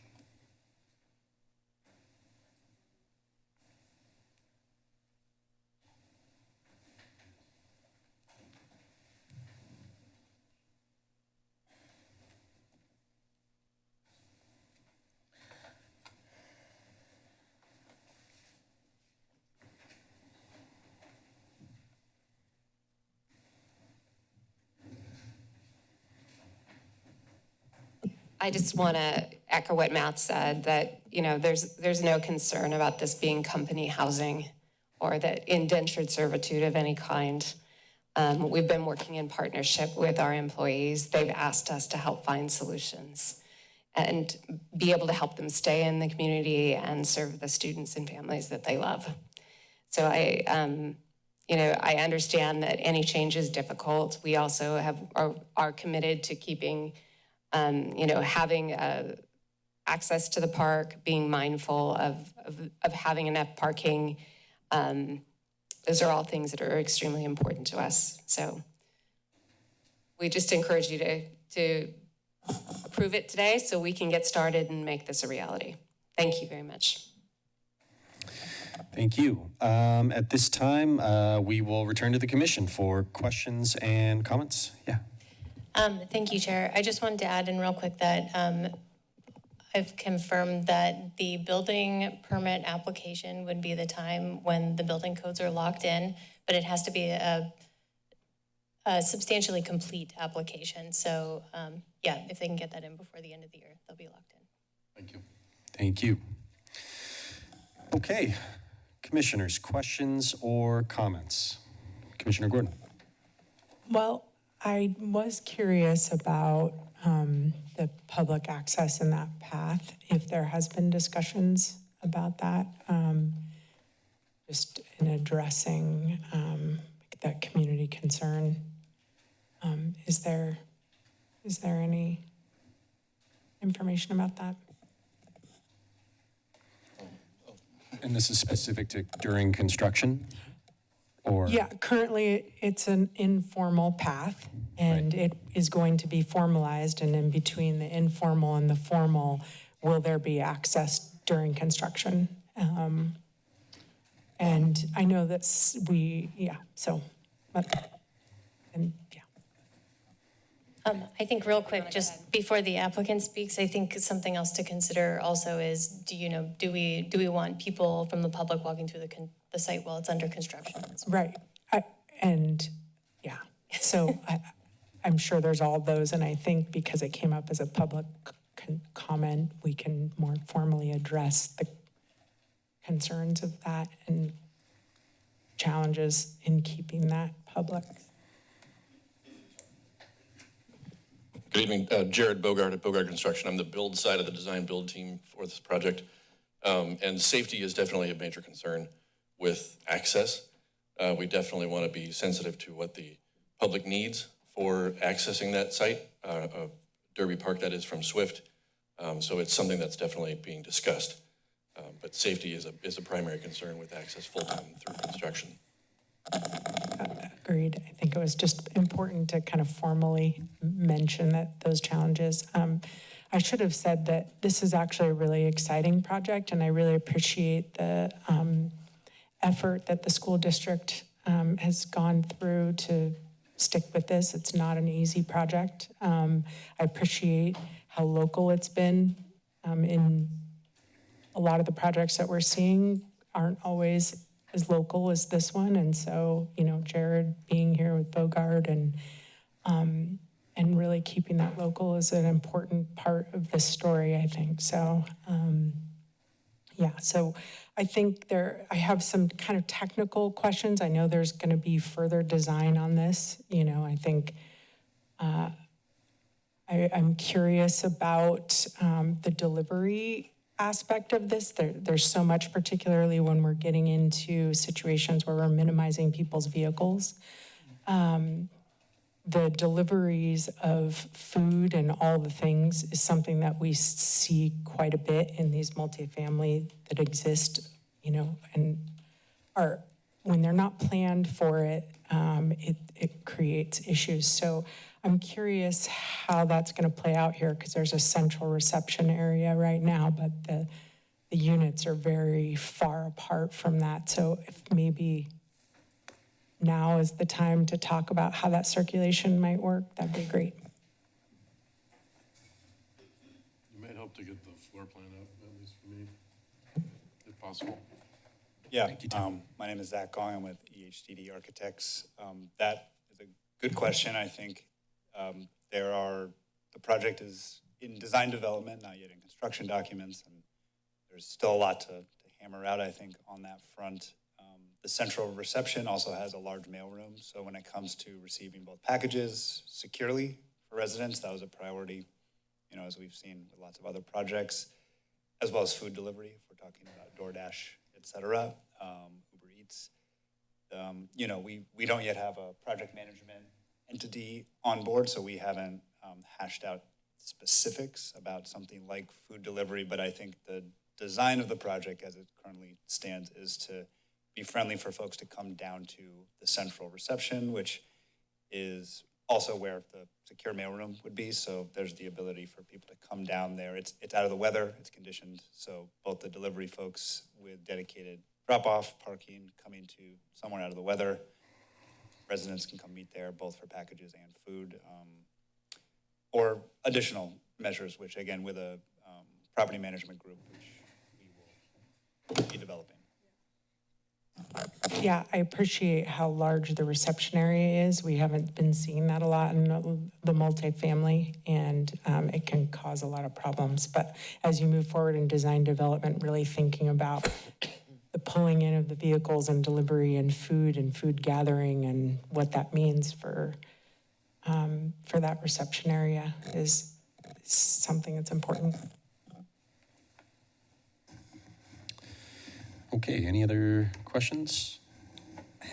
I just want to echo what Matt said, that, there's no concern about this being company housing or that indentured servitude of any kind. We've been working in partnership with our employees. They've asked us to help find solutions and be able to help them stay in the community and serve the students and families that they love. So I understand that any change is difficult. We also are committed to keeping, having access to the park, being mindful of having enough parking. Those are all things that are extremely important to us. So we just encourage you to approve it today so we can get started and make this a reality. Thank you very much. Thank you. At this time, we will return to the commission for questions and comments. Yeah. Thank you, Chair. I just wanted to add in real quick that I've confirmed that the building permit application would be the time when the building codes are locked in, but it has to be a substantially complete application. So yeah, if they can get that in before the end of the year, they'll be locked in. Thank you. Thank you. Okay, commissioners, questions or comments? Commissioner Gordon. Well, I was curious about the public access in that path, if there has been discussions about that, just in addressing that community concern. Is there any information about that? And this is specific to during construction? Or? Yeah, currently it's an informal path, and it is going to be formalized, and in between the informal and the formal, will there be access during construction? And I know that's I think real quick, just before the applicant speaks, I think something else to consider also is, do we want people from the public walking through the site while it's under construction? Right, so I'm sure there's all those, and I think because it came up as a public comment, we can more formally address the concerns of that and challenges in keeping that public. Good evening, Jared Bogart at Bogart Construction. I'm the build side of the design build team for this project. And safety is definitely a major concern with access. We definitely want to be sensitive to what the public needs for accessing that site, Derby Park, that is, from Swift. So it's something that's definitely being discussed. But safety is a primary concern with access full-time through construction. Agreed. I think it was just important to kind of formally mention those challenges. I should have said that this is actually a really exciting project, and I really appreciate the effort that the school district has gone through to stick with this. It's not an easy project. I appreciate how local it's been. In a lot of the projects that we're seeing aren't always as local as this one, and so Jared being here with Bogart and really keeping that local is an important part of the story, I think. So so I think I have some kind of technical questions. I know there's going to be further design on this. I think I'm curious about the delivery aspect of this. There's so much, particularly when we're getting into situations where we're minimizing people's vehicles. The deliveries of food and all the things is something that we see quite a bit in these multifamily that exist, and are, when they're not planned for it, it creates issues. So I'm curious how that's going to play out here, because there's a central reception area right now, but the units are very far apart from that. So if maybe now is the time to talk about how that circulation might work, that'd be great. You might help to get the floor plan up, at least for me, if possible. Yeah, my name is Zach Gong. I'm with EHDD Architects. That is a good question. I think the project is in design development, not yet in construction documents, and there's still a lot to hammer out, I think, on that front. The central reception also has a large mailroom, so when it comes to receiving both packages securely for residents, that was a priority, you know, as we've seen with lots of other projects, as well as food delivery, if we're talking about DoorDash, et cetera, Uber Eats. You know, we don't yet have a project management entity on board, so we haven't hashed out specifics about something like food delivery, but I think the design of the project as it currently stands is to be friendly for folks to come down to the central reception, which is also where the secure mailroom would be. So there's the ability for people to come down there. It's out of the weather, it's conditioned. So both the delivery folks with dedicated drop-off parking coming to somewhere out of the weather, residents can come meet there both for packages and food, or additional measures, which again, with a property management group, which we will be developing. Yeah, I appreciate how large the reception area is. We haven't been seeing that a lot in the multifamily, and it can cause a lot of problems. But as you move forward in design development, really thinking about the pulling in of the vehicles and delivery and food gathering and what that means for that reception area is something that's important. Okay, any other questions?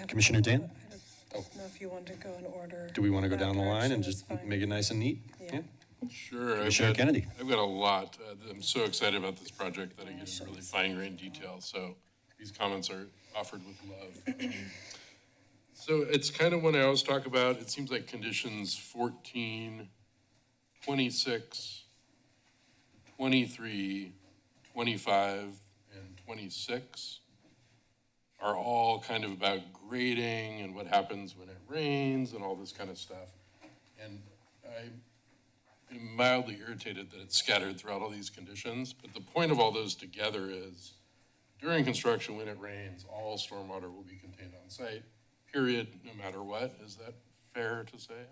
Commissioner Dan? I don't know if you want to go in order. Do we want to go that down the line and direction, just that's fine. make it nice and neat? Yeah. Sure. Commissioner Kennedy. I've got a lot. I'm so excited about this project that I get into really fine-grained detail. So these comments are offered with love. So it's kind of what I always talk about. It seems like conditions 14, 26, 23, 25, and 26 are all kind of about grading and what happens when it rains and all this kind of stuff. And I'm mildly irritated that it's scattered throughout all these conditions, but the point of all those together is during construction, when it rains, all stormwater will be contained on site, period, no matter what. Is that fair to say?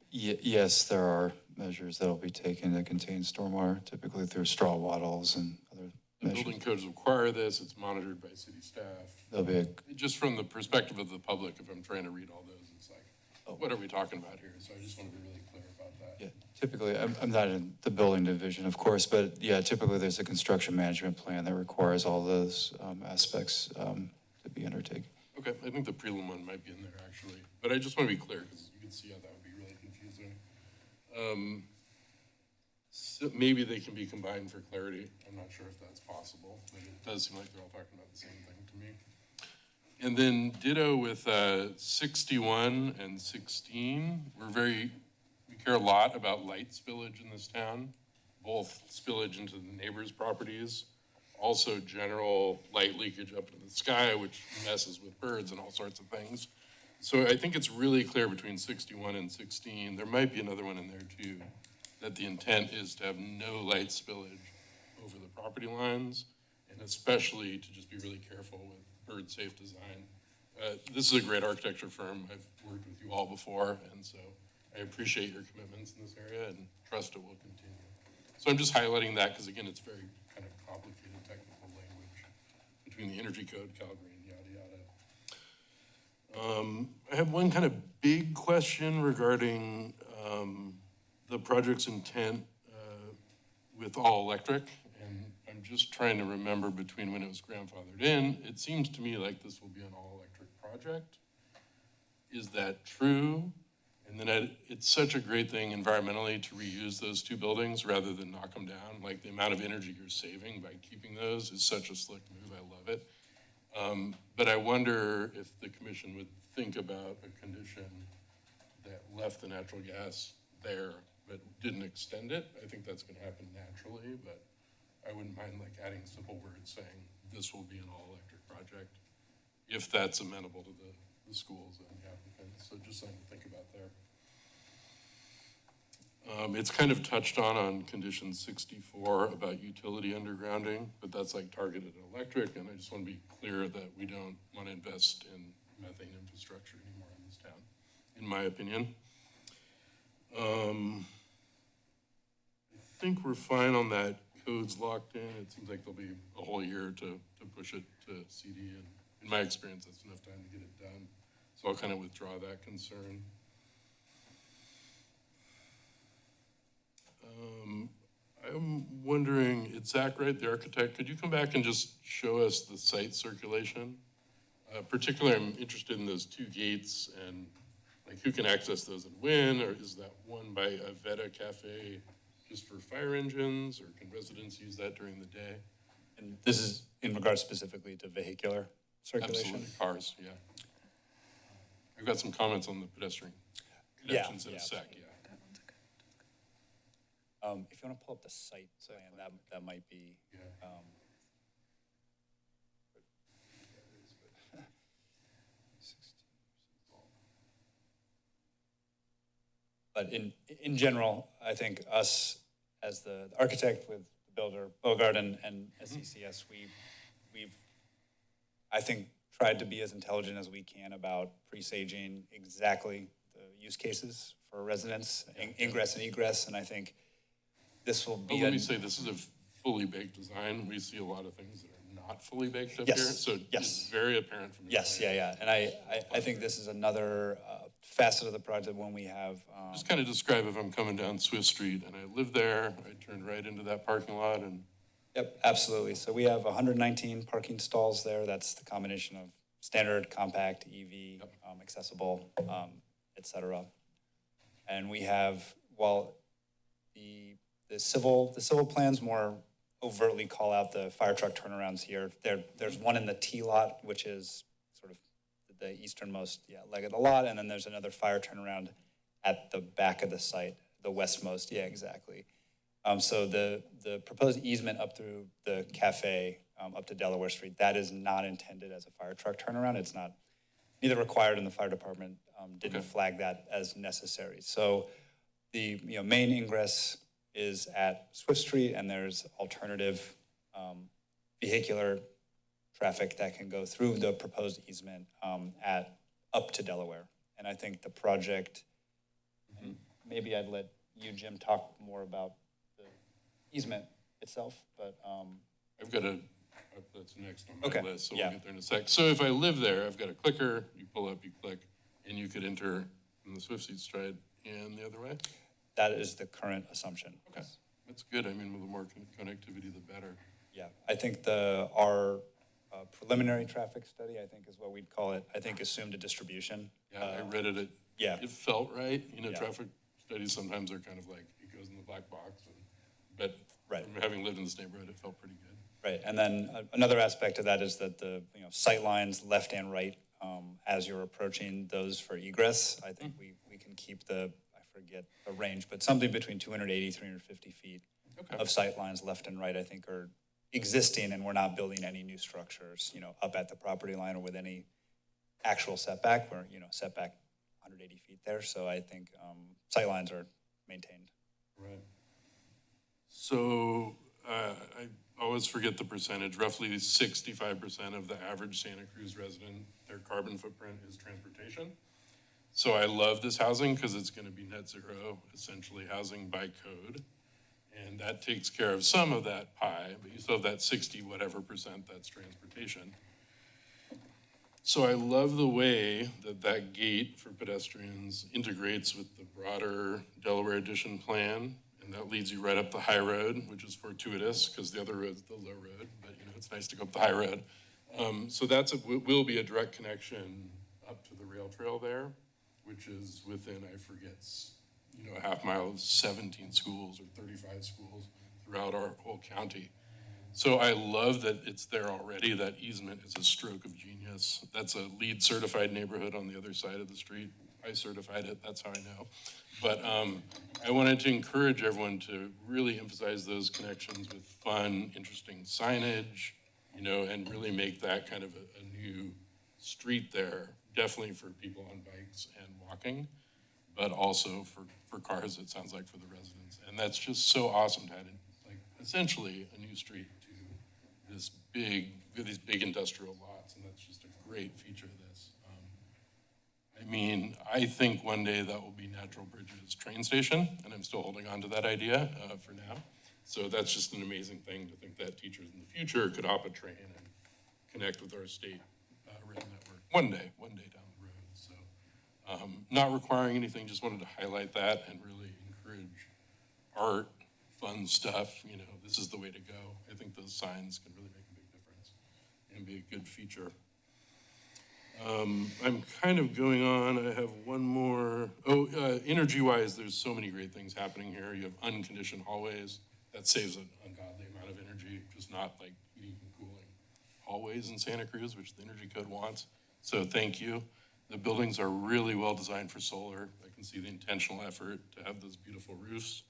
Yes, there are measures that will be taken that contain stormwater, typically through straw wattles and other The measures. building codes require this, it's monitored by city staff. There'll be Just from the perspective of the public, if I'm trying to read all those, it's like, what are we talking about here? So I just want to be really clear about that. Yeah, typically, I'm not in the building division, of course, but yeah, typically there's a construction management plan that requires all those aspects to be undertaken. Okay, I think the prelim one might be in there actually, but I just want to be clear because you can see how that would be really confusing. So maybe they can be combined for clarity. I'm not sure if that's possible, but it does seem like they're all talking about the same thing to me. And then ditto with 61 and 16. We care a lot about light spillage in this town, both spillage into the neighbors' properties, also general light leakage up into the sky, which messes with birds and all sorts of things. So I think it's really clear between 61 and 16, there might be another one in there too, that the intent is to have no light spillage over the property lines, and especially to just be really careful with bird-safe design. This is a great architecture firm. I've worked with you all before, and so I appreciate your commitments in this area and trust it will continue. So I'm just highlighting that because, again, it's very kind of complicated technical language between the energy code, Calgary, and yada, yada. I have one kind of big question regarding the project's intent with all electric, and I'm just trying to remember between when it was grandfathered in. It seems to me like this will be an all electric project. Is that true? And then it's such a great thing environmentally to reuse those two buildings rather than knock them down. Like the amount of energy you're saving by keeping those is such a slick move. I love it. But I wonder if the commission would think about a condition that left the natural gas there but didn't extend it. I think that's going to happen naturally, but I wouldn't mind like adding simple words saying this will be an all electric project if that's amenable to the schools and the applicants. So just something to think about there. It's kind of touched on condition 64 about utility undergrounding, but that's like targeted at electric, and I just want to be clear that we don't want to invest in methane infrastructure anymore in this town, in my opinion. I think we're fine on that. Code's locked in. It seems like there'll be a whole year to push it to CD, and in my experience, that's enough time to get it done. So I'll kind of withdraw that concern. I'm wondering, it's Zach, right, the architect, could you come back and just show us the site circulation? Particularly, I'm interested in those two gates and like who can access those and when, or is that one by a Veta Cafe just for fire engines, or can residents use that during the day? And this is in regards specifically to vehicular circulation? Absolutely, cars, yeah. I've got some comments on the pedestrian connections in a sec, yeah. If you want to pull up the site plan, that might be. But in general, I think us as the architect with the builder, Bogart and SCCS, we've, I think, tried to be as intelligent as we can about presaging exactly the use cases for residents, ingress and egress, and I think this will be. Well, let me say, this is a fully baked design. We see a lot of things that are not fully baked up Yes, here, so yes. it's very apparent from your Yes, yeah, and I think this is another facet of the project when we have. Just kind of describe if I'm coming down Swift Street and I live there, I turn right into that parking lot and. Yep, absolutely. So we have 119 parking stalls there. That's the combination of standard, compact, EV, accessible, et cetera. And we have, while the civil plans more overtly call out the fire truck turnarounds here, there's one in the T lot, which is sort of the easternmost leg of the lot, and then there's another fire turnaround at the back of the site, the westmost, exactly. So the proposed easement up through the cafe, up to Delaware Street, that is not intended as a fire truck turnaround. It's not neither required, and the fire department didn't flag that as necessary. So the main ingress is at Swift Street, and there's alternative vehicular traffic that can go through the proposed easement up to Delaware. And I think the project, and maybe I'd let you, Jim, talk more about the easement itself, but. I've got that's next on my list, so we'll get there in a sec. So if I live there, I've got a clicker, you pull up, you click, and you could enter from the Swift Street stride and the other way? That is the current assumption. Okay, that's good. I mean, with the more connectivity, the better. Yeah, I think our preliminary traffic study, I think is what we'd call it, I think assumed a distribution. Yeah, I read it. It felt right. You know, traffic studies sometimes are kind of like, it goes in the black box. But from having lived in this neighborhood, it felt pretty good. Right, and then another aspect of that is that the sight lines left and right, as you're approaching those for egress, I think we can keep I forget the range, but something between 280, 350 feet of sight lines left and right, I think are existing, and we're not building any new structures, up at the property line or with any actual setback. We're, setback 180 feet there, so I think sight lines are maintained. Right. So I always forget the percentage. Roughly 65% of the average Santa Cruz resident, their carbon footprint is transportation. So I love this housing because it's going to be net zero, essentially housing by code. And that takes care of some of that pie, but you still have that 60 whatever percent that's transportation. So I love the way that gate for pedestrians integrates with the broader Delaware Edition plan. And that leads you right up the high road, which is fortuitous because the other road's the low road, but it's nice to go up the high road. So will be a direct connection up to the rail trail there, which is within, I forget, a half mile of 17 schools or 35 schools throughout our whole county. So I love that it's there already. That easement is a stroke of genius. That's a LEED certified neighborhood on the other side of the street. I certified it, that's how I know. But I wanted to encourage everyone to really emphasize those connections with fun, interesting signage, and really make that kind of a new street there, definitely for people on bikes and walking, but also for cars, it sounds like, for the residents. And that's just so awesome to add in, essentially a new street to these big industrial lots, and that's just a great feature of this. I I mean, I think one day that will be Natural Bridge's train station, and I'm still holding on to that idea for now. So that's just an amazing thing to think that teachers in the future could hop a train and connect with our state rail network one day down the road. So not requiring anything, just wanted to highlight that and really encourage art, fun stuff. You know, this is the way to go. I think those signs can really make a big difference and be a good feature. I'm kind of going on. I have one more. Oh, energy-wise, there's so many great things happening here. You have unconditioned hallways. That saves an ungodly amount of energy, just not like heating and cooling hallways in Santa Cruz, which the energy code wants. So thank you. The buildings are really well designed for solar. I can see the intentional effort to have those beautiful roofs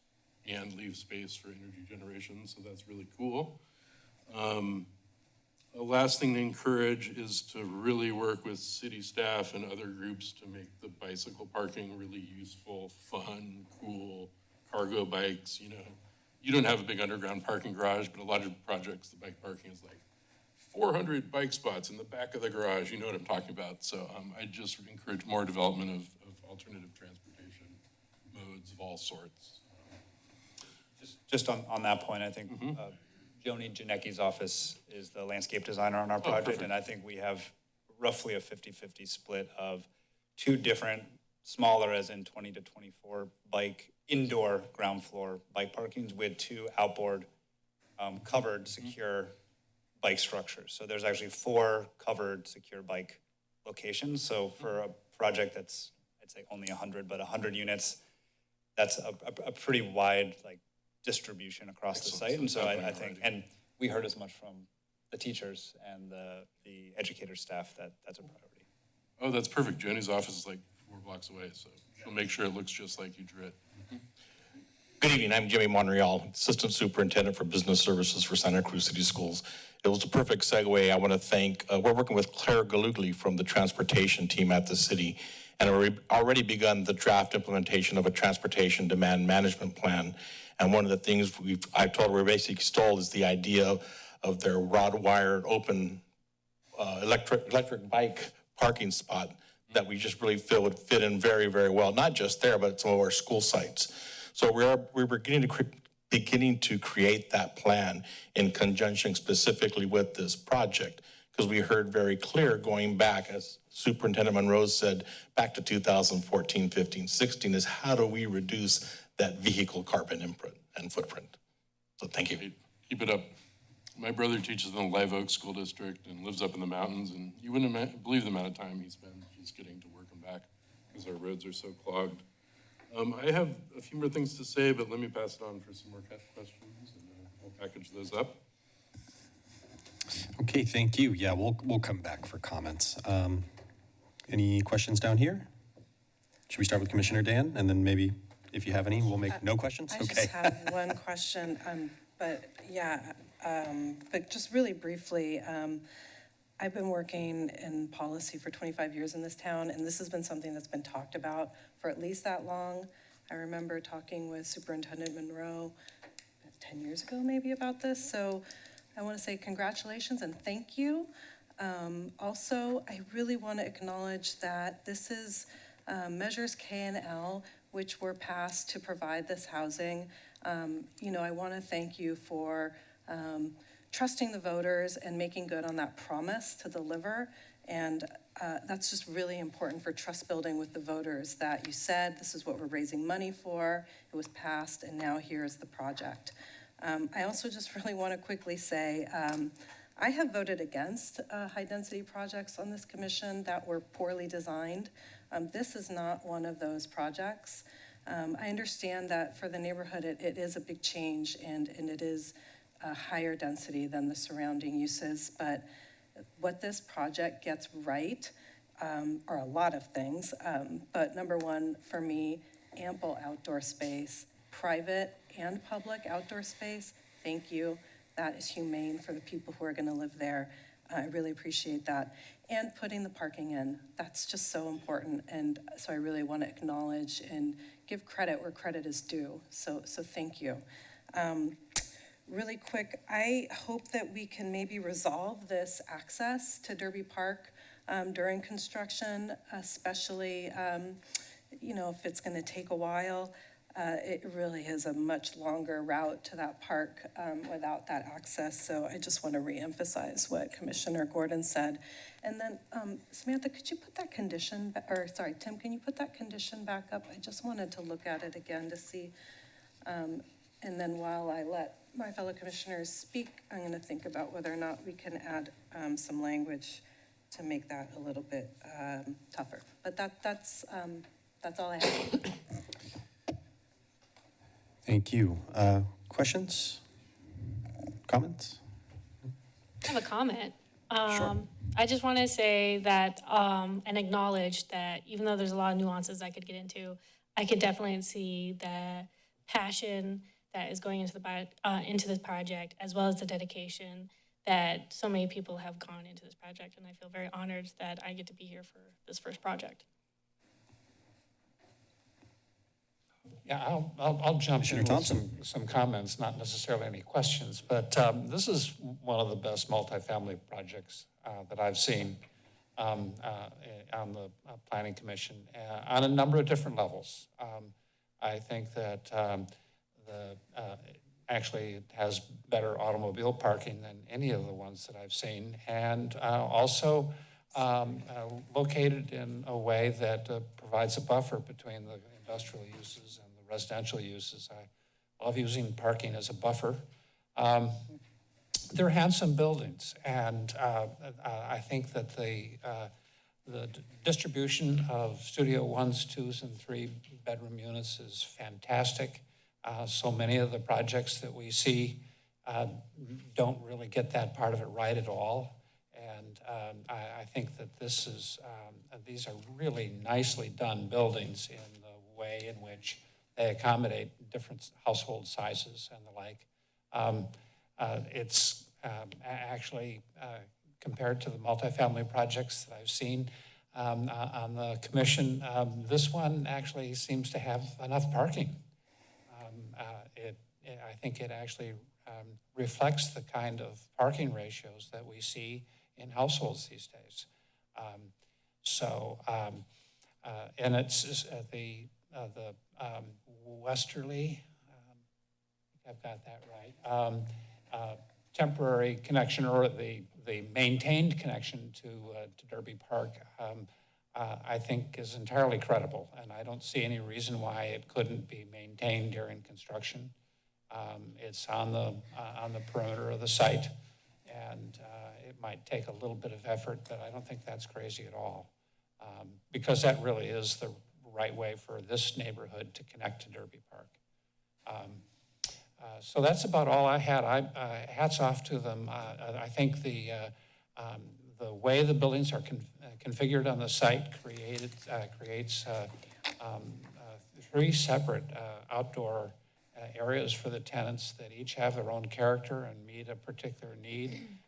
and leave space for energy generation. So that's really cool. The last thing to encourage is to really work with city staff and other groups to make the bicycle parking really useful, fun, cool, cargo bikes. You know, you don't have a big underground parking garage, but a lot of projects, the bike parking is like 400 bike spots in the back of the garage. You know what I'm talking about. So I just encourage more development of alternative transportation modes of all sorts. Just on that point, I think Joni Janecki's office is the landscape designer on our project, and I think we have roughly a 50-50 split of two different, smaller as in 20 to 24 bike, indoor ground floor bike parkings with two outboard covered secure bike structures. So there's actually 4 covered secure bike locations. So for a project that's, I'd say only 100, but 100 units, that's a pretty wide distribution across the site. And so I think, and we heard as much from the teachers and the educator staff that that's a priority. Oh, that's perfect. Joni's office is like 4 blocks away, so she'll make sure it looks just like you drew it. Good evening, I'm Jimmy Monreal, Assistant Superintendent for Business Services for Santa Cruz City Schools. It was a perfect segue. I want to thank, we're working with Claire Galugli from the transportation team at the city, and we've already begun the draft implementation of a transportation demand management plan. And one of the things I've told her we basically stole is the idea of their rod-wired open electric bike parking spot that we just really feel would fit in very, very well, not just there, but at some of our school sites. So we're beginning to create that plan in conjunction specifically with this project, because we heard very clear going back, as Superintendent Monroe said, back to 2014, 15, 16, is how do we reduce that vehicle carbon imprint and footprint? So thank you. Keep it up. My brother teaches in the Live Oak School District and lives up in the mountains, and you wouldn't believe the amount of time he spends just getting to work and back because our roads are so clogged. I have a few more things to say, but let me pass it on for some more questions, and I'll package those up. Okay, thank you. Yeah, we'll come back for comments. Any questions down here? Should we start with Commissioner Dan, and then maybe if you have any, we'll make no questions? I just have one question, but just really briefly, I've been working in policy for 25 years in this town, and this has been something that's been talked about for at least that long. I remember talking with Superintendent Monroe 10 years ago maybe about this, so I want to say congratulations and thank you. Also, I really want to acknowledge that this is measures K and L, which were passed to provide this housing. I want to thank you for trusting the voters and making good on that promise to deliver. And that's just really important for trust building with the voters, that you said, this is what we're raising money for, it was passed, and now here's the project. I also just really want to quickly say, I have voted against high-density projects on this commission that were poorly designed. This is not one of those projects. I understand that for the neighborhood, it is a big change, and it is a higher density than the surrounding uses, but what this project gets right are a lot of things, but number one, for me, ample outdoor space, private and public outdoor space, thank you. That is humane for the people who are gonna live there. I really appreciate that. And putting the parking in, that's just so important, and so I really wanna acknowledge and give credit where credit is due, so thank you. Really quick, I hope that we can maybe resolve this access to Derby Park during construction, especially, if it's going to take a while. It really is a much longer route to that park without that access. So I just want to reemphasize what Commissioner Gordon said. And then Samantha, could you put that condition, Tim, can you put that condition back up? I just wanted to look at it again to see. And then while I let my fellow commissioners speak, I'm going to think about whether or not we can add some language to make that a little bit tougher. But that's all I have. Thank you. Questions? Comments? I have a comment. Sure. I just want to say that and acknowledge that even though there's a lot of nuances I could get into, I could definitely see the passion that is going into this project, as well as the dedication that so many people have gone into this project. And I feel very honored that I get to be here for this first project. Yeah, I'll jump in Thompson. with some comments, not necessarily any questions, but this is one of the best multifamily projects that I've seen on the Planning Commission on a number of different levels. I think that actually it has better automobile parking than any of the ones that I've seen, and also located in a way that provides a buffer between the industrial uses and the residential uses. I love using parking as a buffer. They're handsome buildings, and I think that the distribution of Studio 1s, 2s, and 3-bedroom units is fantastic. So many of the projects that we see don't really get that part of it right at all. And I think that these are really nicely done buildings in the way in which they accommodate different household sizes and the like. It's actually, compared to the multifamily projects that I've seen on the commission, this one actually seems to have enough parking. I think it actually reflects the kind of parking ratios that we see in households these days. And it's the westerly, I've got that right, temporary connection, or the maintained connection to Derby Park, I think is entirely credible, and I don't see any reason why it couldn't be maintained during construction. It's on the perimeter of the site, and it might take a little bit of effort, but I don't think that's crazy at all, because that really is the right way for this neighborhood to connect to Derby Park. So that's about all I had. Hats off to them. I think the way the buildings are configured on the site creates 3 separate outdoor areas for the tenants that each have their own character and meet a particular need.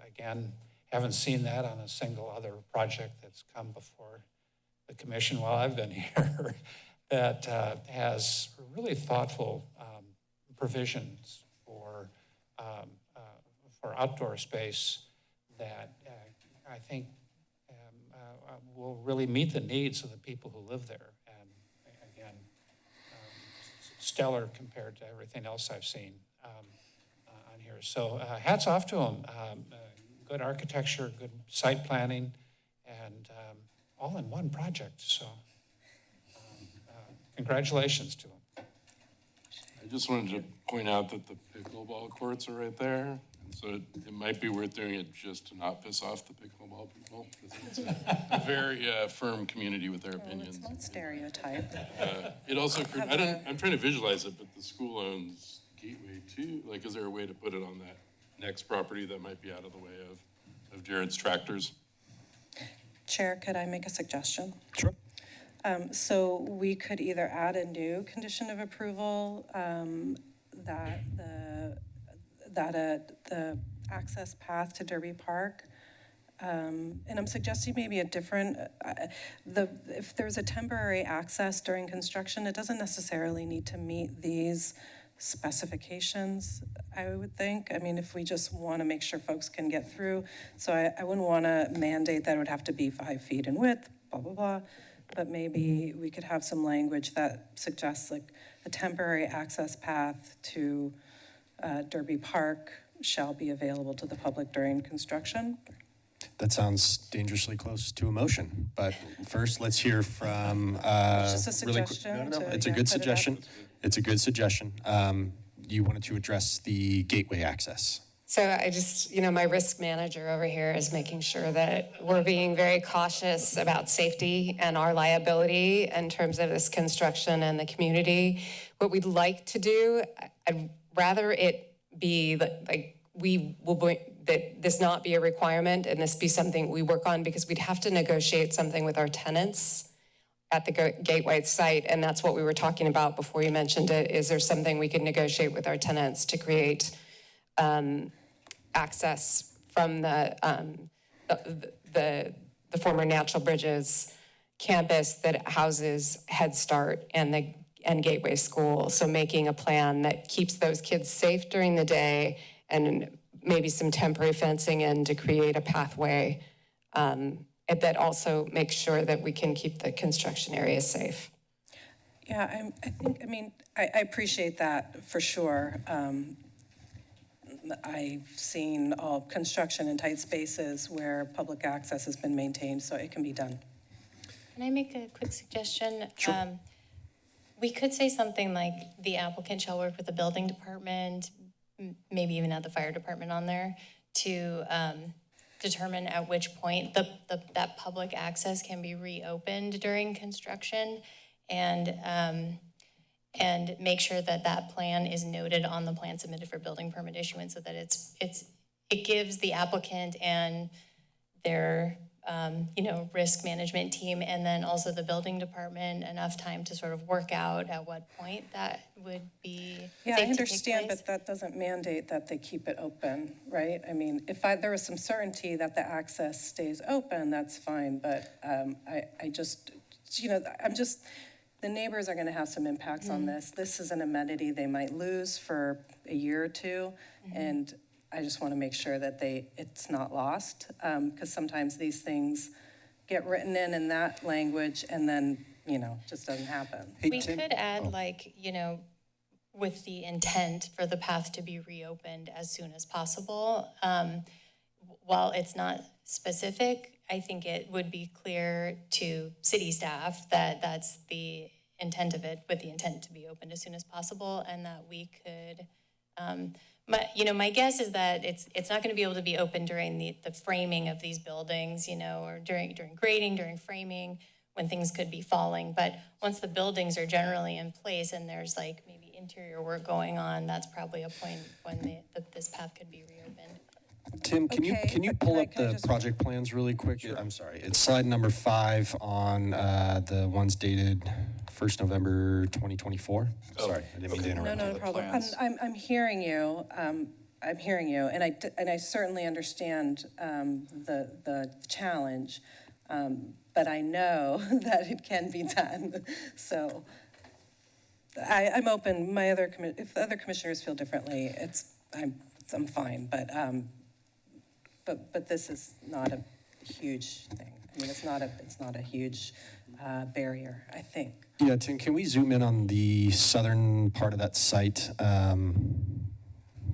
Again, haven't seen that on a single other project that's come before the commission while I've been here that has really thoughtful provisions for outdoor space that I think will really meet the needs of the people who live there. And again, stellar compared to everything else I've seen on here. So hats off to them. Good architecture, good site planning, and all in one project. So congratulations to them. I just wanted to point out that the pickleball courts are right there. So it might be worth doing it just to not piss off the pickleball people. It's a very firm community with their opinions. Let's not stereotype. It also, I'm trying to visualize it, but the school owns Gateway too. Like, is there a way to put it on that next property that might be out of the way of Jared's tractors? Chair, could I make a suggestion? Sure. So we could either add a new condition of approval that the access path to Derby Park, and I'm suggesting maybe a different, if there's a temporary access during construction, it doesn't necessarily need to meet these specifications, I would think. I mean, if we just want to make sure folks can get through. So I wouldn't want to mandate that it would have to be 5 feet in width, blah, blah, blah. But maybe we could have some language that suggests like a temporary access path to Derby Park shall be available to the public during construction. That sounds dangerously close to a motion, but first, let's hear from, Just a really quick- suggestion No, no, to, it's a yeah, good put it up. suggestion. It's a good suggestion. You wanted to address the gateway access. So I just, my risk manager over here is making sure that we're being very cautious about safety and our liability in terms of this construction and the community. What we'd like to do, I'd rather it be like we will bring, that this not be a requirement and this be something we work on, because we'd have to negotiate something with our tenants at the Gateway site, and that's what we were talking about before you mentioned it. Is there something we could negotiate with our tenants to create access from the former Natural Bridges campus that houses Head Start and Gateway School? So making a plan that keeps those kids safe during the day, and maybe some temporary fencing in to create a pathway that also makes sure that we can keep the construction areas safe. Yeah, I appreciate that for sure. I've seen all construction in tight spaces where public access has been maintained, so it can be done. Can I make a quick suggestion? Sure. We could say something like the applicant shall work with the building department, maybe even add the fire department on there, to determine at which point that public access can be reopened during construction, and make sure that that plan is noted on the plan submitted for building permit issuance, so that it gives the applicant and their risk management team, and then also the building department, enough time to sort of work out at what point that would be Yeah, safe I to take understand, place. but that doesn't mandate that they keep it open, right? I mean, if there was some certainty that the access stays open, that's fine, but I just, the neighbors are gonna have some impacts on this. This is an amenity they might lose for a year or two, and I just want to make sure that it's not lost, because sometimes these things get written in that language and then, just doesn't happen. We could add with the intent for the path to be reopened as soon as possible. While it's not specific, I think it would be clear to city staff that that's the intent of it, with the intent to be opened as soon as possible, and that we could, my guess is that it's not going to be able to be open during the framing of these buildings, or during grading, during framing, when things could be falling. But once the buildings are generally in place and there's like maybe interior work going on, that's probably a point when this path could be reopened. Tim, can you pull up the project plans really quick? Sure. I'm sorry. It's slide number 5 on the ones dated 1st November 2024. Sorry, I didn't mean to interrupt. No problem. I'm hearing you. I'm hearing you, and I certainly understand the challenge, but I know that it can be done. So I'm open. If the other commissioners feel differently, I'm fine. But this is not a huge thing. I mean, it's not a huge barrier, I think. Yeah, Tim, can we zoom in on the southern part of that site?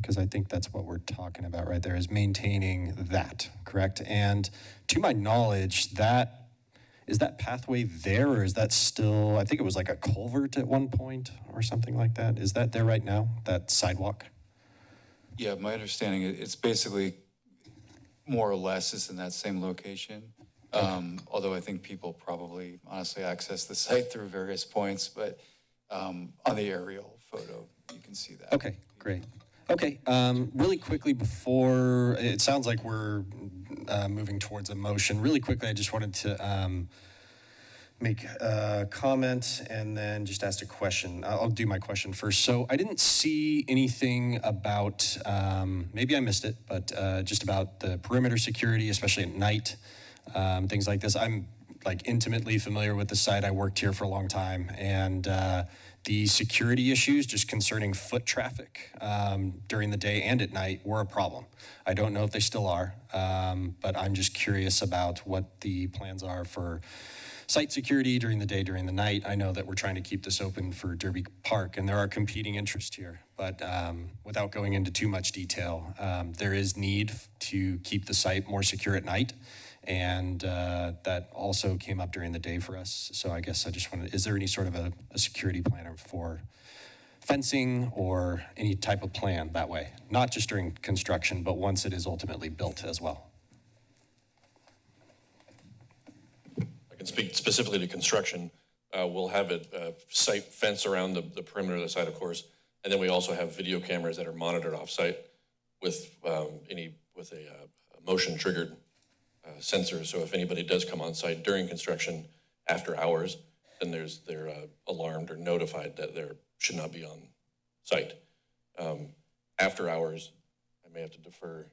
Because I think that's what we're talking about right there, is maintaining that, correct? And to my knowledge, is that pathway there, or is that still, I think it was like a culvert at one point or something like that. Is that there right now, that sidewalk? Yeah, my understanding, it's basically more or less is in that same location. Although I think people probably honestly access the site through various points, but on the aerial photo, you can see that. Okay, great. Okay, really quickly before, it sounds like we're moving towards a motion. Really quickly, I just wanted to make a comment and then just ask a question. I'll do my question first. So I didn't see anything about, maybe I missed it, but just about the perimeter security, especially at night, things like this. I'm like intimately familiar with the site. I worked here for a long time, and The security issues just concerning foot traffic during the day and at night were a problem. I don't know if they still are, but I'm just curious about what the plans are for site security during the day, during the night. I know that we're trying to keep this open for Derby Park, and there are competing interests here. But without going into too much detail, there is need to keep the site more secure at night. And that also came up during the day for us. So I guess I just wanted, is there any sort of a security plan for fencing or any type of plan that way? Not just during construction, but once it is ultimately built as well. I can speak specifically to construction. We'll have a site fence around the perimeter of the site, of course. And then we also have video cameras that are monitored off-site with a motion triggered sensors. So if anybody does come on site during construction after hours, then they're alarmed or notified that they should not be on site. After hours, I may have to defer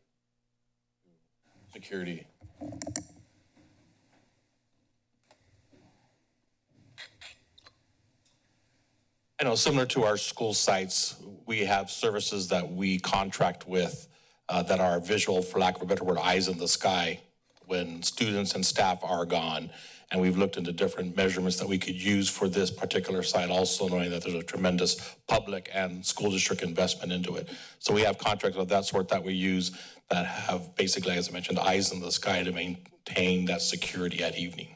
security. I know, similar to our school sites, we have services that we contract with that are visual, for lack of a better word, eyes in the sky when students and staff are gone. And we've looked into different measurements that we could use for this particular site, also knowing that there's a tremendous public and school district investment into it. So we have contracts of that sort that we use that have basically, as I mentioned, eyes in the sky to maintain that security at evening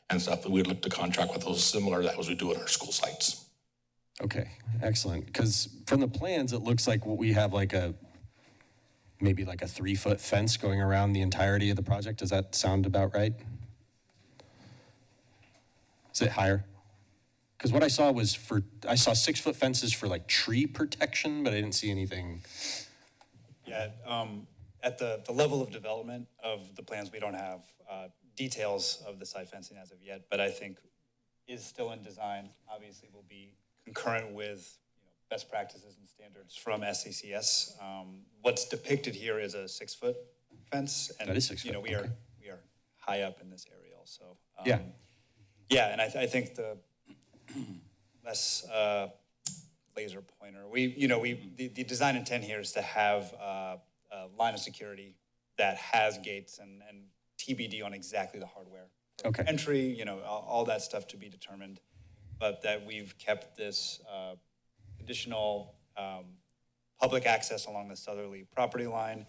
and stuff. That we'd look to contract with those similar that as we do at our school sites. Okay, excellent. Because from the plans, it looks like we have maybe like a 3-foot fence going around the entirety of the project. Does that sound about right? Is it higher? Because what I saw was I saw 6-foot fences for like tree protection, but I didn't see anything. Yeah, at the level of development of the plans, we don't have details of the site fencing as of yet, but I think is still in design. Obviously, will be concurrent with best practices and standards from SCCS. What's depicted here is a 6-foot fence, and that is 6 foot. We are high up in this area also. Yeah. Yeah, and I think the less laser pointer. The design intent here is to have a line of security that has gates and TBD on exactly the hardware. Okay. Entry, all that stuff to be determined, but that we've kept this additional public access along the southerly property line,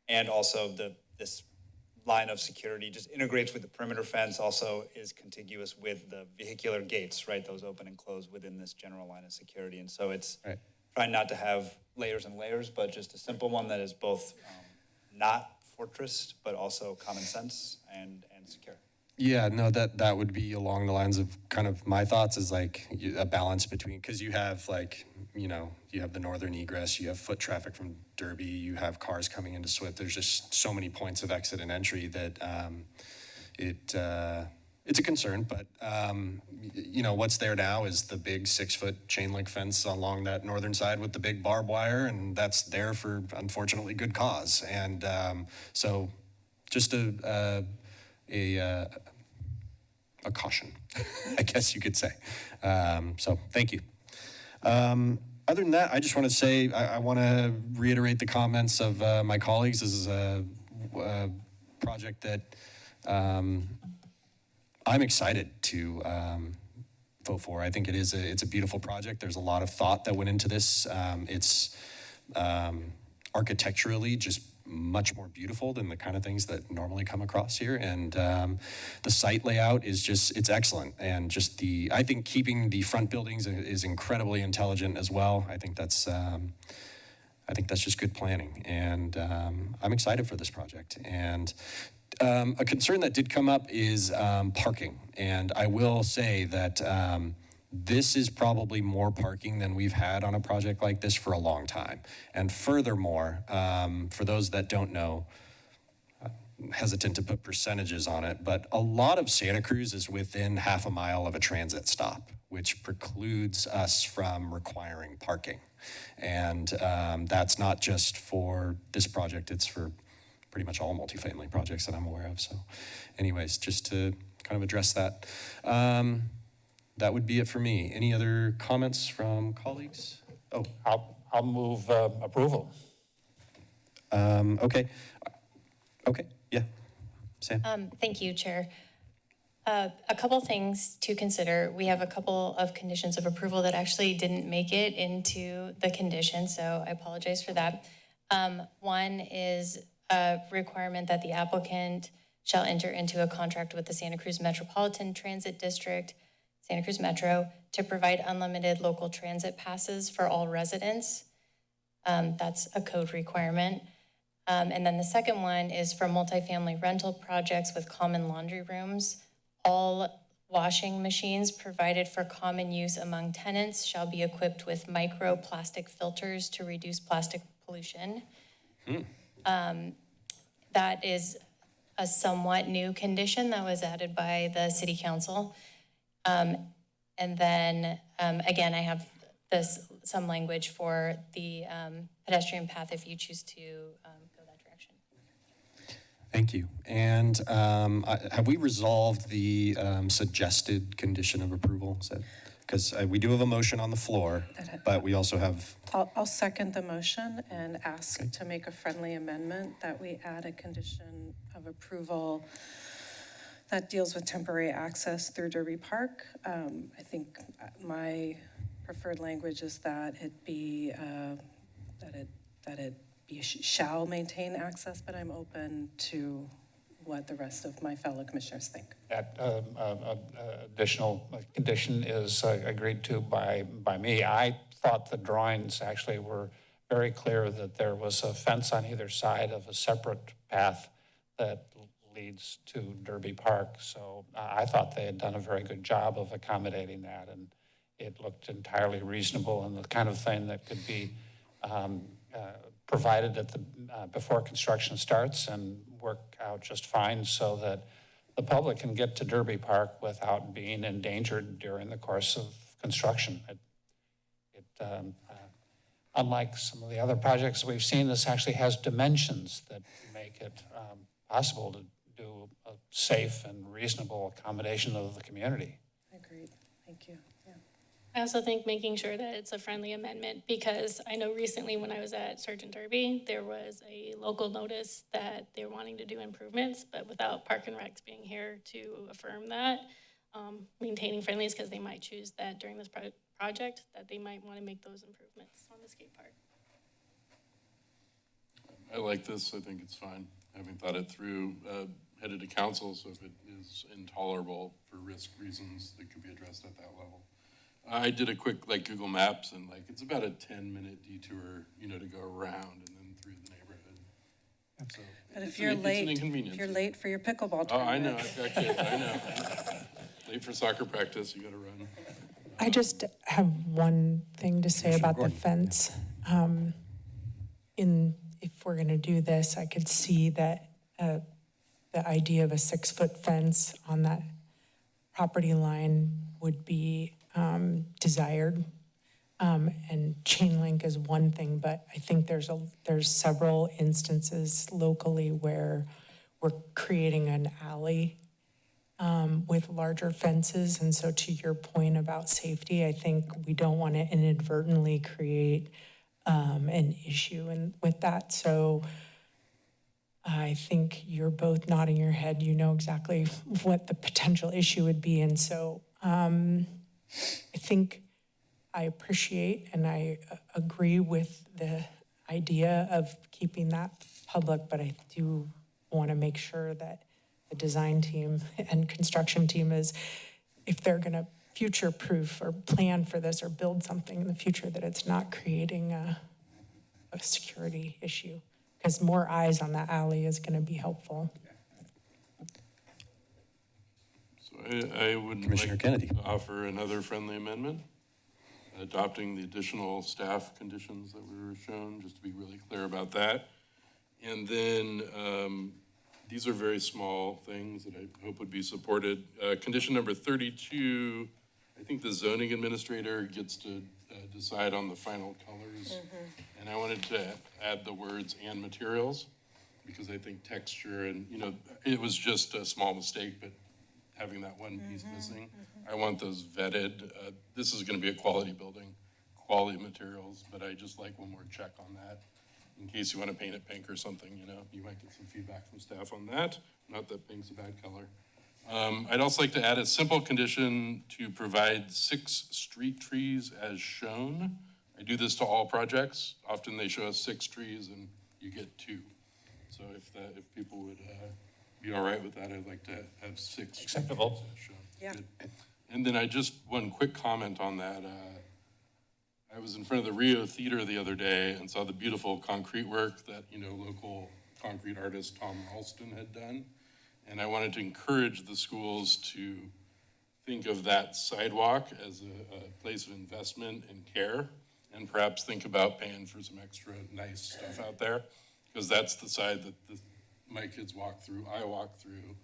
and also this line of security just integrates with the perimeter fence, also is contiguous with the vehicular gates, right? Those open and close within this general line of security. And so it's trying not to have layers and layers, but just a simple one that is both not fortress, but also common sense and secure. Yeah, no, that would be along the lines of kind of my thoughts, is like a balance between, because you have you have the northern egress, you have foot traffic from Derby, you have cars coming into Swift. There's just so many points of exit and entry that it's a concern. But what's there now is the big 6-foot chain link fence along that northern side with the big barbed wire, and that's there for unfortunately good cause. And so just a caution, I guess you could say. So thank you. Other than that, I just want to say, I want to reiterate the comments of my colleagues. This is a project that I'm excited to vote for. I think it's a beautiful project. There's a lot of thought that went into this. It's architecturally just much more beautiful than the kind of things that normally come across here. And the site layout is it's excellent. And just I think keeping the front buildings is incredibly intelligent as well. I think that's just good planning. And I'm excited for this project. And a concern that did come up is parking. And I will say that this is probably more parking than we've had on a project like this for a long time. And furthermore, for those that don't know, hesitant to put percentages on it, but a lot of Santa Cruz is within half a mile of a transit stop, which precludes us from requiring parking. And that's not just for this project, it's for pretty much all multifamily projects that I'm aware of. So anyways, just to kind of address that. that would be it for me. Any other comments from colleagues? Oh, I'll move approval. okay. Okay, yeah. Sam? Thank you, Chair. A couple things to consider. We have a couple of conditions of approval that actually didn't make it into the condition, so I apologize for that. One is a requirement that the applicant shall enter into a contract with the Santa Cruz Metropolitan Transit District, Santa Cruz Metro, to provide unlimited local transit passes for all residents. That's a code requirement. And then the second one is for multifamily rental projects with common laundry rooms. All washing machines provided for common use among tenants shall be equipped with microplastic filters to reduce plastic pollution. That is a somewhat new condition that was added by the City Council. And then, again, I have some language for the pedestrian path if you choose to go that direction. Thank you. And have we resolved the suggested condition of approval? Because we do have a motion on the floor, but we also have... I'll second the motion and ask to make a friendly amendment that we add a condition of approval that deals with temporary access through Derby Park. I think my preferred language is that it be, shall maintain access, but I'm open to what the rest of my fellow commissioners think. That additional condition is agreed to by me. I thought the drawings actually were very clear that there was a fence on either side of a separate path that leads to Derby Park. So I thought they had done a very good job of accommodating that, and it looked entirely reasonable and the kind of thing that could be provided at the before construction starts and work out just fine so that the public can get to Derby Park without being endangered during the course of construction. Unlike some of the other projects we've seen, this actually has dimensions that make it possible to do a safe and reasonable accommodation of the community. Agreed. Thank you. Yeah. I also think making sure that it's a friendly amendment, because I know recently when I was at Surgeon Derby, there was a local notice that they're wanting to do improvements, but without Park and Recs being here to affirm that, maintaining friendlies, because they might choose that during this project, that they might want to make those improvements on the skate park. I like this. I think it's fine. Having thought it through, headed to council, so if it is intolerable for risk reasons, it could be addressed at that level. I did a quick Google Maps, and it's about a 10-minute detour, to go around and then through the neighborhood. So But if you're late for your pickleball tournament. Oh, I know. I've got kids. I know. Late for soccer practice, you got to run. I just have one thing to say about the fence. If we're going to do this, I could see that the idea of a 6-foot fence on that property line would be desired. And chain link is one thing, but I think there's several instances locally where we're creating an alley with larger fences. And so to your point about safety, I think we don't want to inadvertently create an issue with that. So I think you're both nodding your head. You know exactly what the potential issue would be. And so I think I appreciate and I agree with the idea of keeping that public, but I do want to make sure that the design team and construction team is, if they're going to future-proof or plan for this or build something in the future, that it's not creating a security issue, because more eyes on that alley is going to be helpful. So I would Commissioner Kennedy. To offer another friendly amendment, adopting the additional staff conditions that we were shown, just to be really clear about that. And then these are very small things that I hope would be supported. Condition number 32, I think the zoning administrator gets to decide on the final colors. And I wanted to add the words "and materials," because I think texture and, it was just a small mistake, but having that one piece missing, I want those vetted. This is gonna be a quality building, quality materials, but I just like one more check on that. In case you wanna paint it pink or something, you know, you might get some feedback from staff on that. Not that pink's a bad color. I'd also like to add a simple condition to provide 6 street trees as shown. I do this to all projects. Often they show us 6 trees and you get 2. So if people would be all right with that, I'd like to have 6. Acceptable. trees as shown. Yeah. Good. And then one quick comment on that. I was in front of the Rio Theater the other day and saw the beautiful concrete work that, local concrete artist Tom Ralston had done. And I wanted to encourage the schools to think of that sidewalk as a place of investment and care, and perhaps think about paying for some extra nice stuff out there, because that's the side that my kids walk through, I walk through,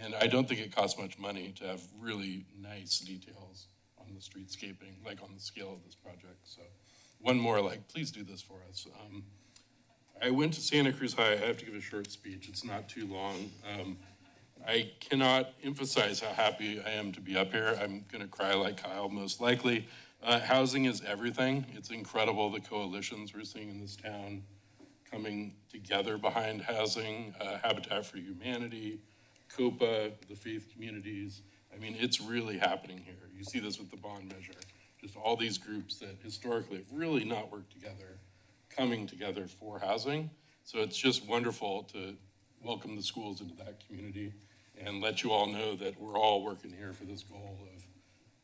and I don't think it costs much money to have really nice details on the streetscaping, like on the scale of this project. So one more, please do this for us. I went to Santa Cruz High. I have to give a short speech. It's not too long. I cannot emphasize how happy I am to be up here. I'm going to cry like Kyle, most likely. Housing is everything. It's incredible the coalitions we're seeing in this town coming together behind housing, Habitat for Humanity, COPA, the faith communities. I mean, it's really happening here. You see this with the bond measure. Just all these groups that historically have really not worked together, coming together for housing. So it's just wonderful to welcome the schools into that community and let you all know that we're all working here for this goal of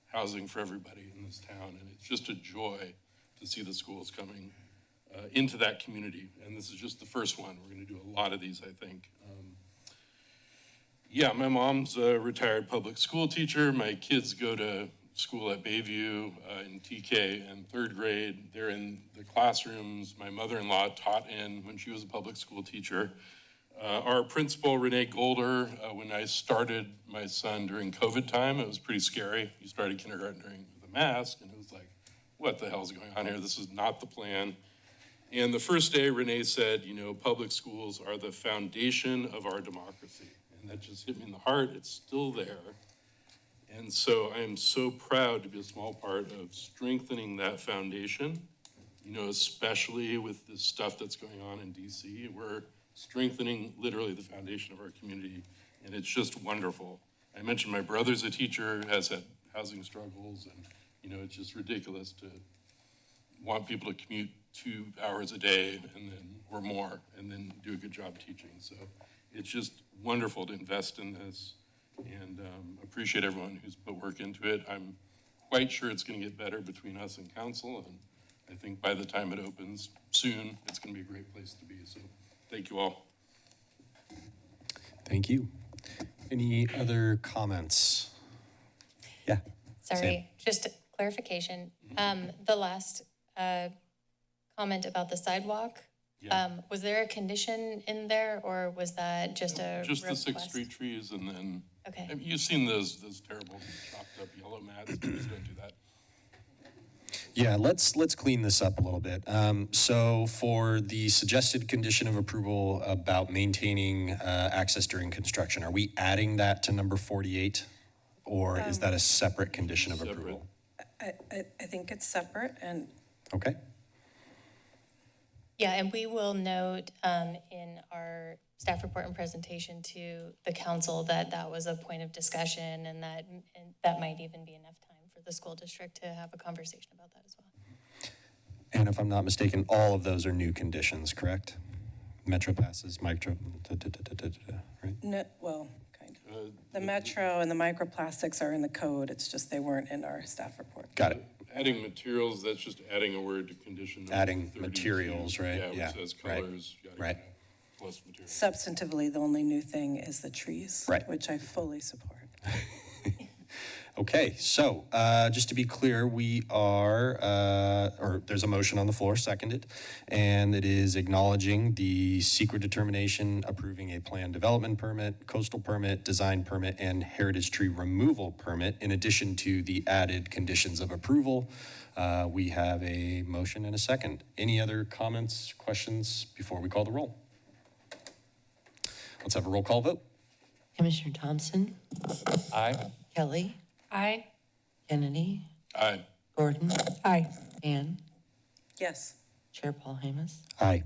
housing for everybody in this town. And it's just a joy to see the schools coming into that community. And this is just the first one. We're gonna do a lot of these, I think. Yeah, my mom's a retired public school teacher. My kids go to school at Bayview in TK and 3rd grade. They're in the classrooms my mother-in-law taught in when she was a public school teacher. Our principal, Renee Golder, when I started my son during COVID time, it was pretty scary. He started kindergarten during the mask, and it was like, what the hell's going on here? This is not the plan. And the first day, Renee said, public schools are the foundation of our democracy. And that just hit me in the heart. It's still there. And so I am so proud to be a small part of strengthening that foundation, especially with this stuff that's going on in DC. We're strengthening literally the foundation of our community, and it's just wonderful. I mentioned my brother's a teacher, has had housing struggles, and it's just ridiculous to want people to commute 2 hours a day or more, and then do a good job teaching. So it's just wonderful to invest in this, and appreciate everyone who's put work into it. I'm quite sure it's going to get better between us and council, and I think by the time it opens soon, it's going to be a great place to be. So thank you all. Thank you. Any other comments? Yeah. Sorry, just clarification. The last comment about the sidewalk, was there a condition in there, or was that just a Just request? the 6 street trees, and then, Okay. You've seen those terrible chopped up yellow mats. Please don't do that. Yeah, let's clean this up a little bit. So for the suggested condition of approval about maintaining access during construction, are we adding that to number 48? Or is that a separate condition of approval? I think it's separate, and Okay. Yeah, and we will note in our staff report and presentation to the council that that was a point of discussion, and that might even be enough time for the school district to have a conversation about that as well. And if I'm not mistaken, all of those are new conditions, correct? Metro passes, micro, right? no, well, kind of. The metro and the microplastics are in the code. It's just they weren't in our staff report. Got it. Adding materials, that's just adding a word to condition. number Adding 32. materials, right? Yeah, which says right. colors. yada, Right. yada, plus materials. Substantively, the only new thing is the trees, Right. which I fully support. Okay, so just to be clear, we are, or there's a motion on the floor, seconded, and it is acknowledging the secret determination, approving a plan development permit, coastal permit, design permit, and heritage tree removal permit, in addition to the added conditions of approval. We have a motion and a second. Any other comments, questions before we call the roll? Let's have a roll call vote. Commissioner Thompson? Aye. Kelly? Aye. Kennedy, Aye. Gordon, Aye. Ann, Yes. Chair Paul Hamas. Aye.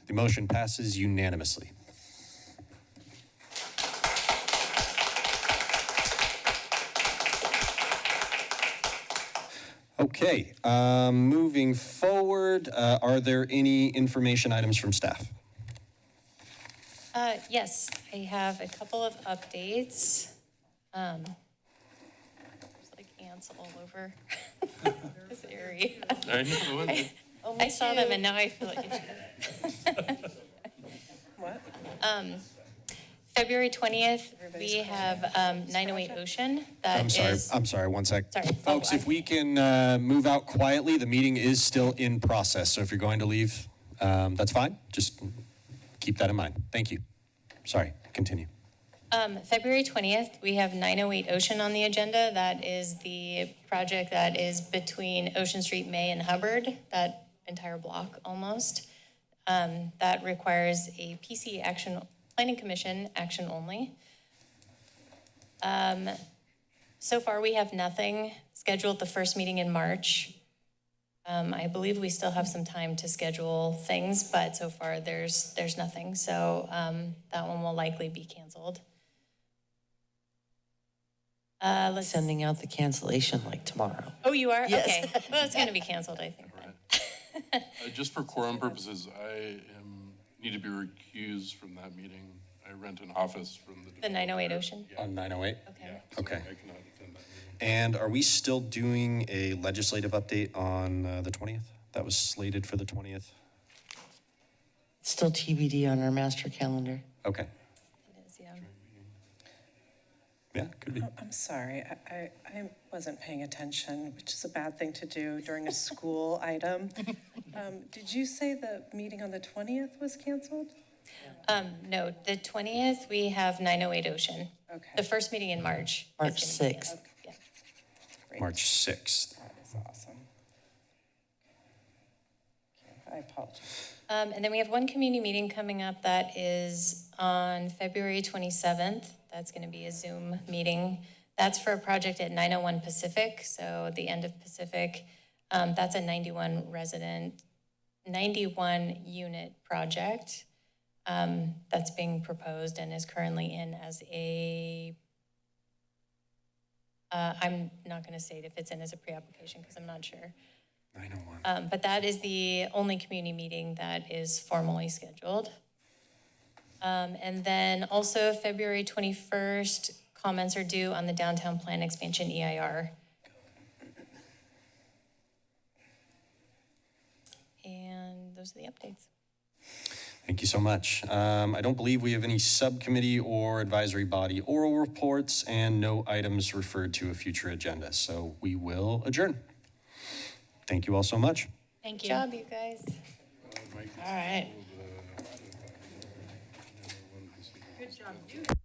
The motion passes unanimously. Okay, moving forward, are there any information items from staff? Yes, I have a couple of updates. There's like ants all over this area. I know. I saw them and now I feel like it's. What? February 20th, we have 908 Ocean. That is. I'm sorry, one sec. Sorry. Folks, if we can move out quietly, the meeting is still in process, so if you're going to leave, that's fine. Just keep that in mind. Thank you. Sorry, continue. February 20th, we have 908 Ocean on the agenda. That is the project that is between Ocean Street, May, and Hubbard, that entire block almost. That requires a PC action, Planning Commission action only. So far, we have nothing scheduled. The first meeting in March. I believe we still have some time to schedule things, but so far there's nothing. So that one will likely be canceled. Sending out the cancellation like tomorrow. Oh, you are? Yes. Okay. Well, it's going to be canceled, I think. Just for quorum purposes, need to be recused from that meeting. I rent an office from The 908 Ocean? On 908? Okay. Okay. I cannot attend that meeting. And are we still doing a legislative update on the 20th? That was slated for the 20th? Still TBD on our master calendar. Okay. It is, yeah. Yeah, could be. I'm sorry, I wasn't paying attention, which is a bad thing to do during a school item. Did you say the meeting on the 20th was canceled? No, the 20th, we have 908 Ocean. Okay. The first meeting in March. is March gonna be 6th. canceled. Yeah. Great. March 6th. That is awesome. Okay, I apologize. And then we have one community meeting coming up that is on February 27th. That's going to be a Zoom meeting. That's for a project at 901 Pacific, so the end of Pacific. That's a 91 unit project that's being proposed and is currently in as a, I'm not going to say if it's in as a pre-application because I'm not sure. 901. But that is the only community meeting that is formally scheduled. And then also February 21st, comments are due on the downtown plan expansion EIR. And those are the updates. Thank you so much. I don't believe we have any subcommittee or advisory body oral reports and no items referred to a future agenda. So we will adjourn. Thank you all so much. Thank you. Good job, you guys. All right. Good job.